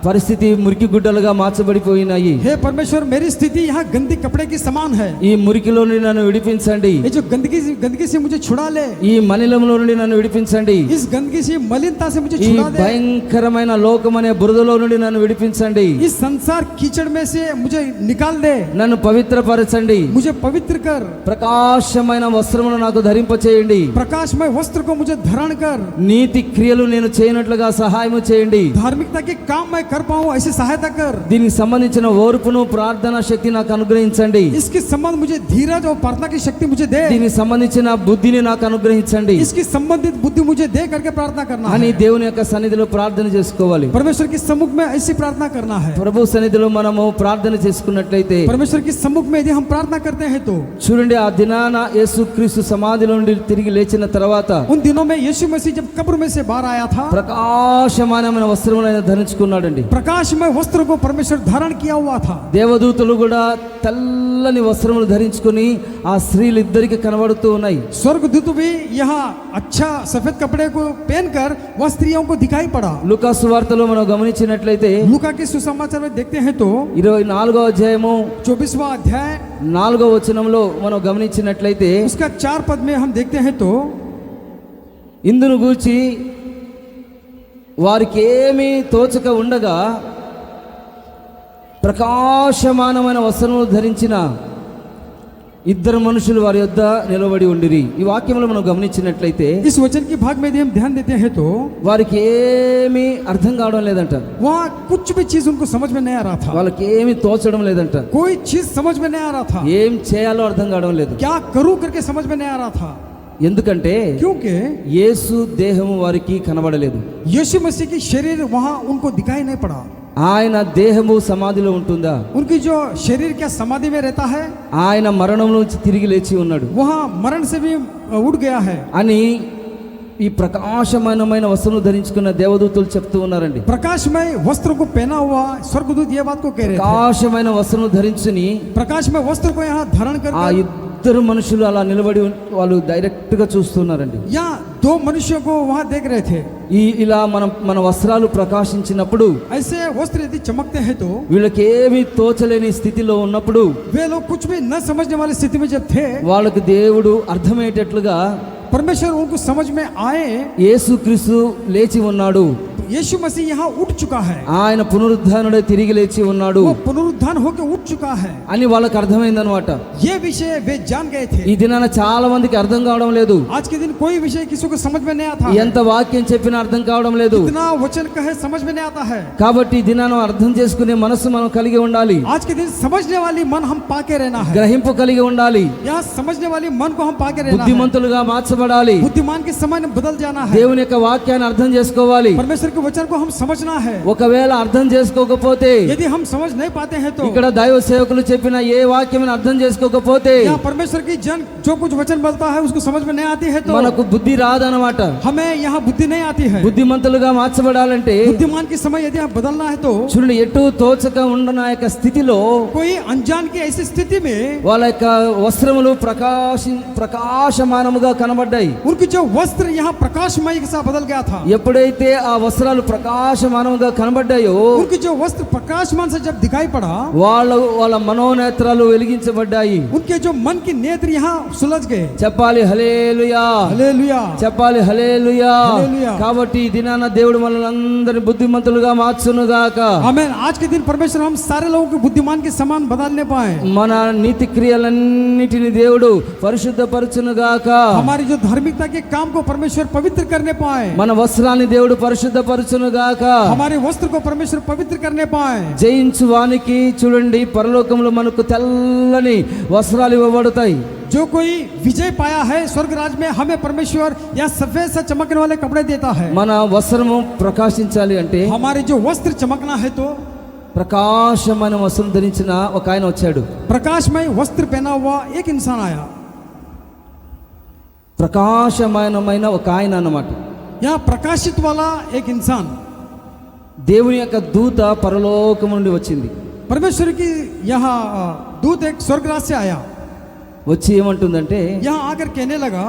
పరిస్థితి మురికి గుడ్డలుగా మార్చబడిపోయినాయి. हे परमेश्वर, मेरी स्थिति यहाँ गंदी कपड़े की समान है। ఈ మురికిలో నుండి నన్ను విడిపించండి. ये जो गंदगी से मुझे छुड़ा ले, ఈ మలినంలో నుండి నన్ను విడిపించండి. इस गंदगी से मलिनता से मुझे ఈ छुड़ा दे। భయంకరమైన లోకం అనే బురదలో నుండి నన్ను విడిపించండి. इस संसार कीचड़ में से मुझे निकाल दे, నన్ను పవిత్రపరచండి. मुझे पवित्र कर, ప్రకాశమైన వస్త్రమును నాకు ధరింపచేయండి. प्रकाशमय वस्त्र को मुझे धारण कर, నీతి క్రియలు నేను చేయనట్లుగా సహాయము చేయండి. धार्मिकता के काम मैं कर पाऊं ऐसी सहायता कर। దీనికి సంబంధించిన ఓర్పును ప్రార్థనా శక్తి నాకు అనుగ్రహించండి. इसके संबंध मुझे धीरज और प्रार्थना की शक्ति मुझे दे, దీనికి సంబంధించిన బుద్ధిని నాకు అనుగ్రహించండి इसकी संबंधित बुद्धि मुझे दे करके प्रार्थना करना అని है। దేవుని యొక్క సన్నిధిలో ప్రార్థన చేసుకోవాలి. परमेश्वर के सम्मुख में ऐसी प्रार्थना करना है। ప్రభు సన్నిధిలో మనము ప్రార్థన చేసుకున్నట్లయితే परमेश्वर के सम्मुख में यदि हम प्रार्थना करते हैं तो చూడండి, ఆ దినాన యేసుక్రీస్తు సమాధిలో నుండి తిరిగి లేచిన తర్వాత उन दिनों में यीशु मसीह जब कब्र में से बाहर आया था, ప్రకాశమానమైన వస్త్రములు ఆయన ధరించుకున్నాడండి. प्रकाशमय वस्त्र को परमेश्वर धारण किया हुआ था। దేవదూతలు కూడా తెల్లని వస్త్రములు ధరించుకొని ఆ స్త్రీలిద్దరికి కనబడుతూ ఉన్నాయి. स्वर्गदूत भी यहाँ अच्छा सफेद कपड़े को पहनकर वह स्त्रियों को दिखाई पड़ा। లూకా సువార్తలో మనం గమనించినట్లయితే लूका के सुसमाचार में देखते हैं तो 24వ అధ్యాయము 24वां अध्याय 4వ వచనంలో మనం గమనించినట్లయితే उसका 4 पद में हम देखते हैं तो ఇందును గూర్చి వారికి ఏమీ తోచక ఉండగా ప్రకాశమానమైన వస్త్రములు ధరించిన ఇద్దరు మనుషులు వారి యొద్ద నిలబడి ఉండిరి. ఈ వాక్యంలో మనం గమనించినట్లయితే इस वचन की भाग में यदि हम ध्यान देते हैं तो వారికి ఏమీ అర్థం కావడం లేదంట. वहाँ कुछ भी चीज उनको समझ में नहीं आ रहा था, వాళ్ళకి ఏమీ తోచడం లేదంట. कोई चीज समझ में नहीं आ रहा था, ఏం చేయాలో అర్థం కావడం లేదు. क्या करूं करके समझ में नहीं आ रहा था। ఎందుకంటే क्योंकि యేసు దేహము వారికి కనబడలేదు. यीशु मसीह की शरीर वहाँ उनको दिखाई नहीं पड़ा। ఆయన దేహము సమాధిలో ఉంటుందా? उनकी जो शरीर क्या समाधि में रहता है, ఆయన మరణం నుంచి తిరిగి లేచి ఉన్నాడు वहाँ मरण से भी उठ गया है అని ఈ ప్రకాశమానమైన వస్త్రము ధరించుకున్న దేవదూతలు చెప్తూ ఉన్నారండి. प्रकाशमय वस्त्र को पहना हुआ स्वर्गदूत ये बात को कह रहे थे। ప్రకాశమైన వస్త్రము ధరించుని प्रकाशमय वस्त्र को यहाँ धारण कर ఆ ఇద్దరు మనుషులు అలా నిలబడి వాళ్ళు డైరెక్ట్ గా చూస్తున్నారండి. यहाँ दो मनुष्यों को वहाँ देख रहे थे। ఇలా మన వస్త్రాలు ప్రకాశించినప్పుడు, ऐसे वस्त्र यदि चमकते हैं तो వీళ్ళకి ఏమీ తోచలేని స్థితిలో ఉన్నప్పుడు वे लोग कुछ भी न समझने वाली स्थिति में जब थे, వాళ్ళకి దేవుడు అర్థమయ్యేటట్లుగా परमेश्वर उनको समझ में आए యేసుక్రీస్తు లేచి ఉన్నాడు, यीशु मसीह यहाँ उठ चुका है, ఆయన పునరుద్ధానుడై తిరిగి లేచి ఉన్నాడు वो पुनरुत्थान होकर उठ चुका है। అని వాళ్ళకి అర్థమైందనమాట. ये विषय वे जान गए थे। ఈ దినాన చాలా మందికి అర్థం కావడం లేదు. आज के दिन कोई विषय किसी को समझ में नहीं आता, ఎంత వాక్యం చెప్పినా అర్థం కావడం లేదు. इतना वचन कहे समझ में नहीं आता है। కాబట్టి ఈ దినాన అర్థం చేసుకునే మనసు మనం కలిగి ఉండాలి. आज के दिन समझने वाली मन हम पाके रहना है, గ్రహింపు కలిగి ఉండాలి. यहाँ समझने वाली मन को हम पाके रहना है, బుద్ధిమంతులుగా మార్చబడాలి. बुद्धिमान के समय में बदल जाना है। దేవుని యొక్క వాక్యాన్ని అర్థం చేసుకోవాలి. परमेश्वर के वचन को हम समझना है। ఒకవేళ అర్థం చేసుకోకపోతే, यदि हम समझ नहीं पाते हैं तो ఇక్కడ దైవ సేవకులు చెప్పిన ఏ వాక్యం అర్థం చేసుకోకపోతే यहाँ परमेश्वर की जन जो कुछ वचन बोलता है उसको समझ में नहीं आती है तो మనకు బుద్ధి రాదన్నమాట. हमें यहाँ बुद्धि नहीं आती है। బుద్ధిమంతులుగా మార్చబడాలంటే बुद्धिमान के समय यदि हम बदलना है तो చూడండి, ఎటు తోచక ఉన్న యొక్క స్థితిలో कोई अनजान की ऐसी स्थिति में వాళ్ళ యొక్క వస్త్రములు ప్రకాశమానముగా కనబడ్డాయి. మారబడ్డాయి. उनकी जो वस्त्र यहाँ प्रकाशमय के साथ बदल गया था। ఎప్పుడైతే ఆ వస్త్రాలు ప్రకాశమానంగా కనబడ్డాయో उनकी जो वस्त्र प्रकाशमान से जब दिखाई पड़ा, వాళ్ళ మనోనేత్రాలు వెలిగించబడ్డాయి. उनके जो मन की नेत्र यहाँ सुलझ गए। చెప్పాలి హల్లెలూయా, हालेलुया, చెప్పాలి హల్లెలూయా. హల్లెలూయా. కాబట్టి ఈ దినాన దేవుడు మనల్ని అందరిని బుద్ధిమంతులుగా మార్చునుగాక. आमीन। आज के दिन परमेश्वर हम सारे लोगों को बुद्धिमान के समान बदलने पाए। మన నీతి క్రియలన్నిటిని దేవుడు పరిశుద్ధపరచునుగాక. हमारी जो धार्मिकता के काम को परमेश्वर पवित्र करने पाए। మన వస్త్రాన్ని దేవుడు పరిశుద్ధపరచునుగాక. हमारे वस्त्र को परमेश्वर पवित्र करने पाए। జయించు వానికి చూడండి పరలోకంలో మనకు తెల్లని వస్త్రాలు ఇవ్వబడతాయి. जो कोई विजय पाया है स्वर्ग राज में, हमें परमेश्वर या सफेद सा चमकने वाले कपड़े देता है। మన వస్త్రము ప్రకాశించాలి అంటే हमारे जो वस्त्र चमकना है तो ప్రకాశమైన వస్త్రం ధరించిన ఒక ఆయన వచ్చాడు. प्रकाशमय वस्त्र पहना हुआ एक इंसान आया। ప్రకాశమైన ఒక ఆయన అన్నమాట. यहाँ प्रकाशित वाला एक इंसान, దేవుని యొక్క దూత పరలోకం నుండి వచ్చింది. परमेश्वर की यहाँ दूत एक स्वर्ग राज से आया। వచ్చి ఏమంటుందంటే, यहाँ आकर कहने लगा,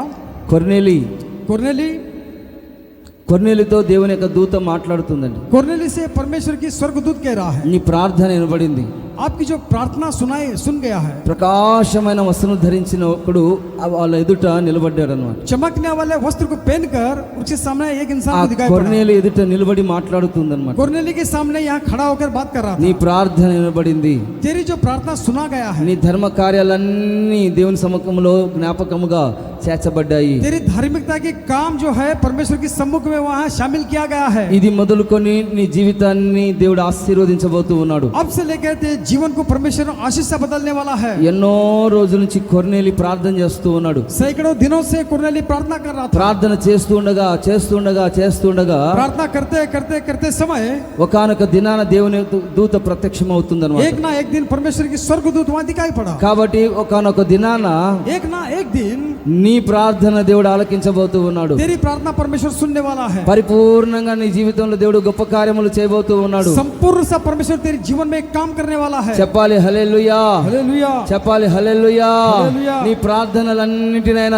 కొర్నేలితో దేవుని యొక్క దూత మాట్లాడుతుందండి. कोरनेली से परमेश्वर की स्वर्गदूत कह रहा है, నీ ప్రార్థన వినబడింది. आपकी जो प्रार्थना सुन गया है। ప్రకాశమైన వస్త్రం ధరించిన ఒకడు వాళ్ళ ఎదుట నిలబడ్డాడు అన్నమాట. चमकने वाले वस्त्र को पहनकर उसके सामने एक इंसान ఆ को दिखाई पड़ा। కొర్నేలి ఎదుట నిలబడి మాట్లాడుతుందన్నమాట. कोरनेली के सामने यहाँ खड़ा होकर बात कर रहा నీ था। ప్రార్థన వినబడింది. तेरी जो प्रार्थना सुना गया है, నీ ధర్మ కార్యాలన్నీ దేవుని సముఖంలో జ్ఞాపకముగా చేర్చబడ్డాయి. तेरी धार्मिकता के काम जो है परमेश्वर के सम्मुख में वहाँ शामिल किया गया है। ఇది మొదలుకొని నీ జీవితాన్ని దేవుడు ఆశీర్వదించబోతూ ఉన్నాడు. अब से लेकर तेरे जीवन को परमेश्वर आशीष से बदलने वाला है। ఎన్నో రోజుల నుంచి కొర్నేలి ప్రార్థన చేస్తూ ఉన్నాడు. सैकड़ों दिनों से कोरनेली प्रार्थना कर रहा था। ప్రార్థన చేస్తుండగా प्रार्थना करते समय ఒకానొక దినాన దేవుని దూత ప్రత్యక్షం అవుతుందన్నమాట. एक ना एक दिन परमेश्वर की स्वर्गदूत वहाँ दिखाई पड़ा। కాబట్టి ఒకానొక దినాన एक ना एक दिन నీ ప్రార్థన దేవుడు ఆలకించబోతూ ఉన్నాడు. तेरी प्रार्थना परमेश्वर सुनने वाला है। పరిపూర్ణంగా నీ జీవితంలో దేవుడు గొప్ప కార్యములు చేయబోతూ ఉన్నాడు. संपूर्ण सा परमेश्वर तेरे जीवन में एक काम करने वाला है। చెప్పాలి హల్లెలూయా, हालेलुया, చెప్పాలి హల్లెలూయా. హల్లెలూయా. నీ ప్రార్థనలన్నిటిని ఆయన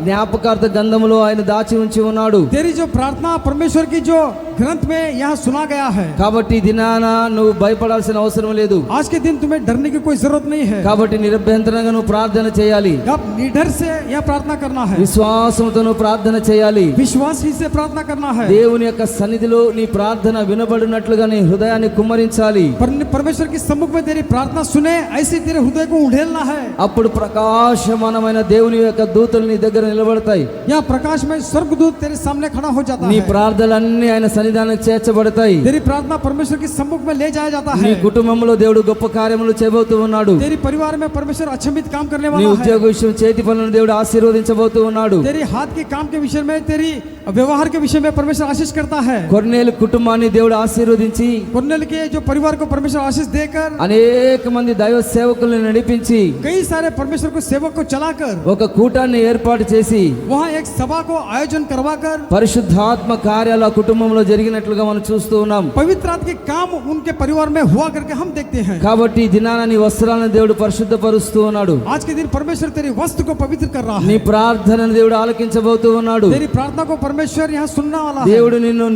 జ్ఞాపకార్థ గంధములో ఆయన దాచి ఉంచి ఉన్నాడు. तेरी जो प्रार्थना परमेश्वर की जो ग्रंथ में यहाँ सुना गया है। కాబట్టి ఈ దినాన నువ్వు భయపడాల్సిన అవసరం లేదు. आज के दिन तुम्हें डरने की कोई जरूरत नहीं है। కాబట్టి నిరభ్యంతరంగా నువ్వు ప్రార్థన చేయాలి. अब निडर से यह प्रार्थना करना है। విశ్వాసంతో నువ్వు ప్రార్థన చేయాలి. विश्वास ही से प्रार्थना करना है। దేవుని యొక్క సన్నిధిలో నీ ప్రార్థన వినబడినట్లుగా నీ హృదయాన్ని కుమ్మరించాలి. परमेश्वर के सम्मुख में तेरी प्रार्थना सुने ऐसे तेरे हृदय को उड़ेलना है। అప్పుడు ప్రకాశమానమైన దేవుని యొక్క దూతలు నీ దగ్గర నిలబడతాయి. यहाँ प्रकाश में स्वर्गदूत तेरे सामने खड़ा हो जाता నీ है। ప్రార్థనలన్నీ ఆయన సన్నిధానానికి చేర్చబడతాయి. तेरी प्रार्थना परमेश्वर के सम्मुख में ले जाया जाता నీ है। కుటుంబంలో దేవుడు గొప్ప కార్యములు చేయబోతూ ఉన్నాడు. तेरी परिवार में परमेश्वर अचंभित काम करने నీ वाला है। ఉద్యోగ విషయం చేతి పనులను దేవుడు ఆశీర్వదించబోతూ ఉన్నాడు. तेरी हाथ के काम के विषय में, तेरी व्यवहार के विषय में परमेश्वर आशीष करता है। కొర్నేలి కుటుంబాన్ని దేవుడు ఆశీర్వదించి कोरनेली के जो परिवार को परमेश्वर आशीष देकर అనేక మంది దైవ సేవకులను నడిపించి कई सारे परमेश्वर को सेवक को चलाकर ఒక కూటాన్ని ఏర్పాటు చేసి वहाँ एक सभा को आयोजन करवाकर పరిశుద్ధాత్మ కార్యాలు ఆ కుటుంబంలో జరిగినట్లుగా మనం చూస్తూ ఉన్నాం. पवित्र आत्मा के काम उनके परिवार में हुआ करके हम देखते हैं। కాబట్టి ఈ దినాన నీ వస్త్రాలను దేవుడు పరిశుద్ధపరుస్తూ ఉన్నాడు. आज के दिन परमेश्वर तेरी वस्त्र को पवित्र कर रहा నీ है। ప్రార్థనను దేవుడు ఆలకించబోతూ ఉన్నాడు. तेरी प्रार्थना को परमेश्वर यहाँ सुनने वाला है। దేవుడు నిన్ను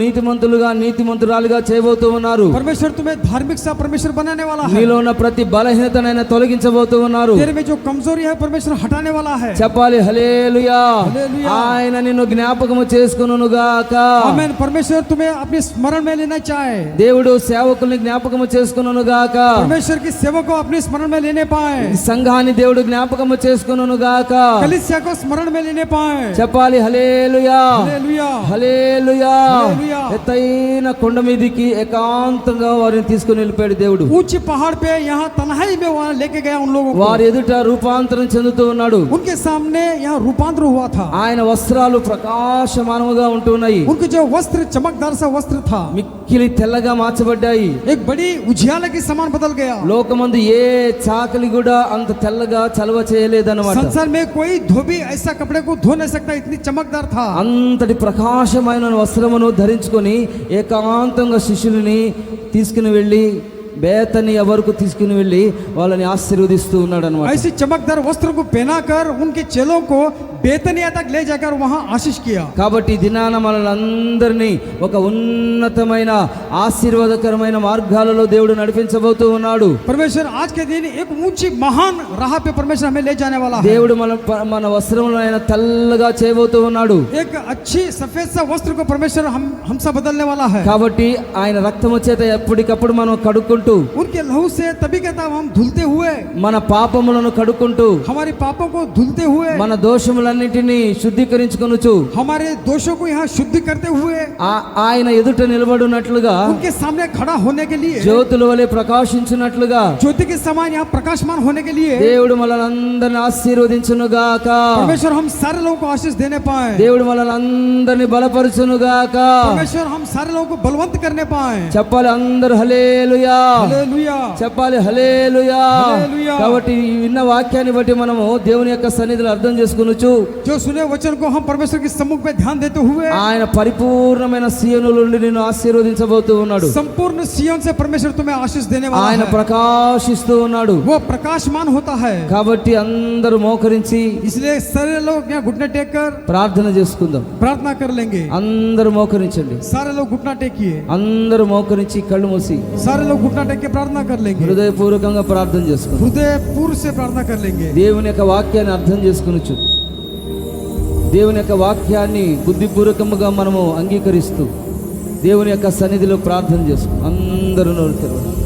నీతిమంతురాలుగా చేయబోతూ ఉన్నారు. परमेश्वर तुम्हें धार्मिक सा परमेश्वर बनाने वाला है। నీలో ఉన్న ప్రతి బలహీనతనైనా తొలగించబోతూ ఉన్నారు. तेरे में जो कमजोरी है परमेश्वर हटाने वाला है। చెప్పాలి హల్లెలూయా. హల్లెలూయా. ఆయన నిన్ను జ్ఞాపకము చేసుకొనుగాక. आमीन। परमेश्वर तुम्हें अपने स्मरण में लेना चाहे। దేవుడు సేవకుల్ని జ్ఞాపకము చేసుకొనుగాక. परमेश्वर की सेवा को अपने स्मरण में लेने पाए। ఈ సంఘాన్ని దేవుడు జ్ఞాపకము చేసుకొనుగాక. कलीसिया को स्मरण में लेने पाए। చెప్పాలి హల్లెలూయా, हालेलुया, హల్లెలూయా. హల్లెలూయా. ఎత్తైన కొండ మీదికి ఏకాంతంగా వారిని తీసుకుని వెళ్ళిపోయాడు దేవుడు. ऊंचे पहाड़ पे यहाँ तन्हाई में वहाँ लेके गया उन लोगों को। వారి ఎదుట రూపాంతరం చెందుతూ ఉన్నాడు. उनके सामने यहाँ रूपांतर हुआ था। ఆయన వస్త్రాలు ప్రకాశమానముగా ఉంటున్నాయి. उनके जो वस्त्र चमकदार सा वस्त्र था మిక్కిలి తెల్లగా మార్చబడ్డాయి. एक बड़ी उजियाले के समान बदल गया। లోకమందు ఏ చాకలి కూడా అంత తెల్లగా చలవ చేయలేదన్నమాట. संसार में कोई धोबी ऐसा कपड़े को धो नहीं सकता, इतनी चमकदार था। అంతటి ప్రకాశమైన వస్త్రమును ధరించుకొని ఏకాంతంగా శిష్యులని తీసుకుని వెళ్ళి బేతని వరకు తీసుకుని వెళ్ళి వాళ్ళని ఆశీర్వదిస్తూ ఉన్నాడు అన్నమాట. ऐसे चमकदार वस्त्र को पहनाकर उनके चेलों को बेतनिया तक ले जाकर वहां आशीष किया। కాబట్టి ఈ దినాన మనలందరినీ ఒక ఉన్నతమైన ఆశీర్వాదకరమైన మార్గాలలో దేవుడు నడిపించబోతూ ఉన్నాడు. परमेश्वर आज के दिन एक ऊंची महान राह पे परमेश्वर हमें ले जाने वाला है। దేవుడు మన వస్త్రములను ఆయన తెల్లగా చేయబోతూ ఉన్నాడు. एक अच्छी सफेद सा वस्त्र को परमेश्वर हमसे बदलने वाला है। కాబట్టి ఆయన రక్తము చేత ఎప్పటికప్పుడు మనం కడుక్కుంటూ, उनके लहू से तभी कहता हम धुलते हुए, మన పాపములను కడుక్కుంటూ, हमारी पापों को धुलते हुए, మన దోషములన్నిటినీ శుద్ధీకరించుకొనుచు, हमारे दोषों को यहाँ शुद्ध करते हुए, ఆయన ఎదుట నిలబడినట్లుగా, उनके सामने खड़ा होने के लिए, జ్యోతుల వలె ప్రకాశించునట్లుగా, ज्योति के समान यहाँ प्रकाशमान होने के लिए దేవుడు మనలందరిని ఆశీర్వదించునుగాక. परमेश्वर हम सारे लोगों को आशीष देने पाए। దేవుడు మనలందరిని బలపరచునుగాక. परमेश्वर हम सारे लोगों को बलवंत करने पाए। చెప్పాలి అందరూ హల్లెలూయా, हालेलुया, చెప్పాలి హల్లెలూయా. హల్లెలూయా. కాబట్టి ఈ విన్న వాక్యాన్ని బట్టి మనము దేవుని యొక్క సన్నిధిలో అర్థం చేసుకొనుచు, जो सुने वचन को हम परमेश्वर के सम्मुख में ध्यान देते हुए, ఆయన పరిపూర్ణమైన సీయోను నుండి నిన్ను ఆశీర్వదించబోతూ ఉన్నాడు. संपूर्ण सिय्योन से परमेश्वर तुम्हें आशीष देने वाला ఆయన है। ప్రకాశిస్తూ ఉన్నాడు. वो प्रकाशमान होता है। కాబట్టి అందరూ మోకరించి इसलिए सारे लोग यहाँ घुटने टेक कर ప్రార్థన చేసుకుందాం. प्रार्थना कर लेंगे। అందరూ మోకరించండి. सारे लोग घुटना टेकिए, అందరూ మోకరించి కళ్ళు మూసి सारे लोग घुटना टेक के प्रार्थना कर लेंगे। హృదయపూర్వకంగా ప్రార్థన చేసుకుందాం. हृदय पूर्व से प्रार्थना कर लेंगे। దేవుని యొక్క వాక్యాన్ని అర్థం చేసుకొనుచు, దేవుని యొక్క వాక్యాన్ని బుద్ధిపూర్వకముగా మనము అంగీకరిస్తూ దేవుని యొక్క సన్నిధిలో ప్రార్థన చేసుకుందాం. అందరూ నోరు తెరవండి.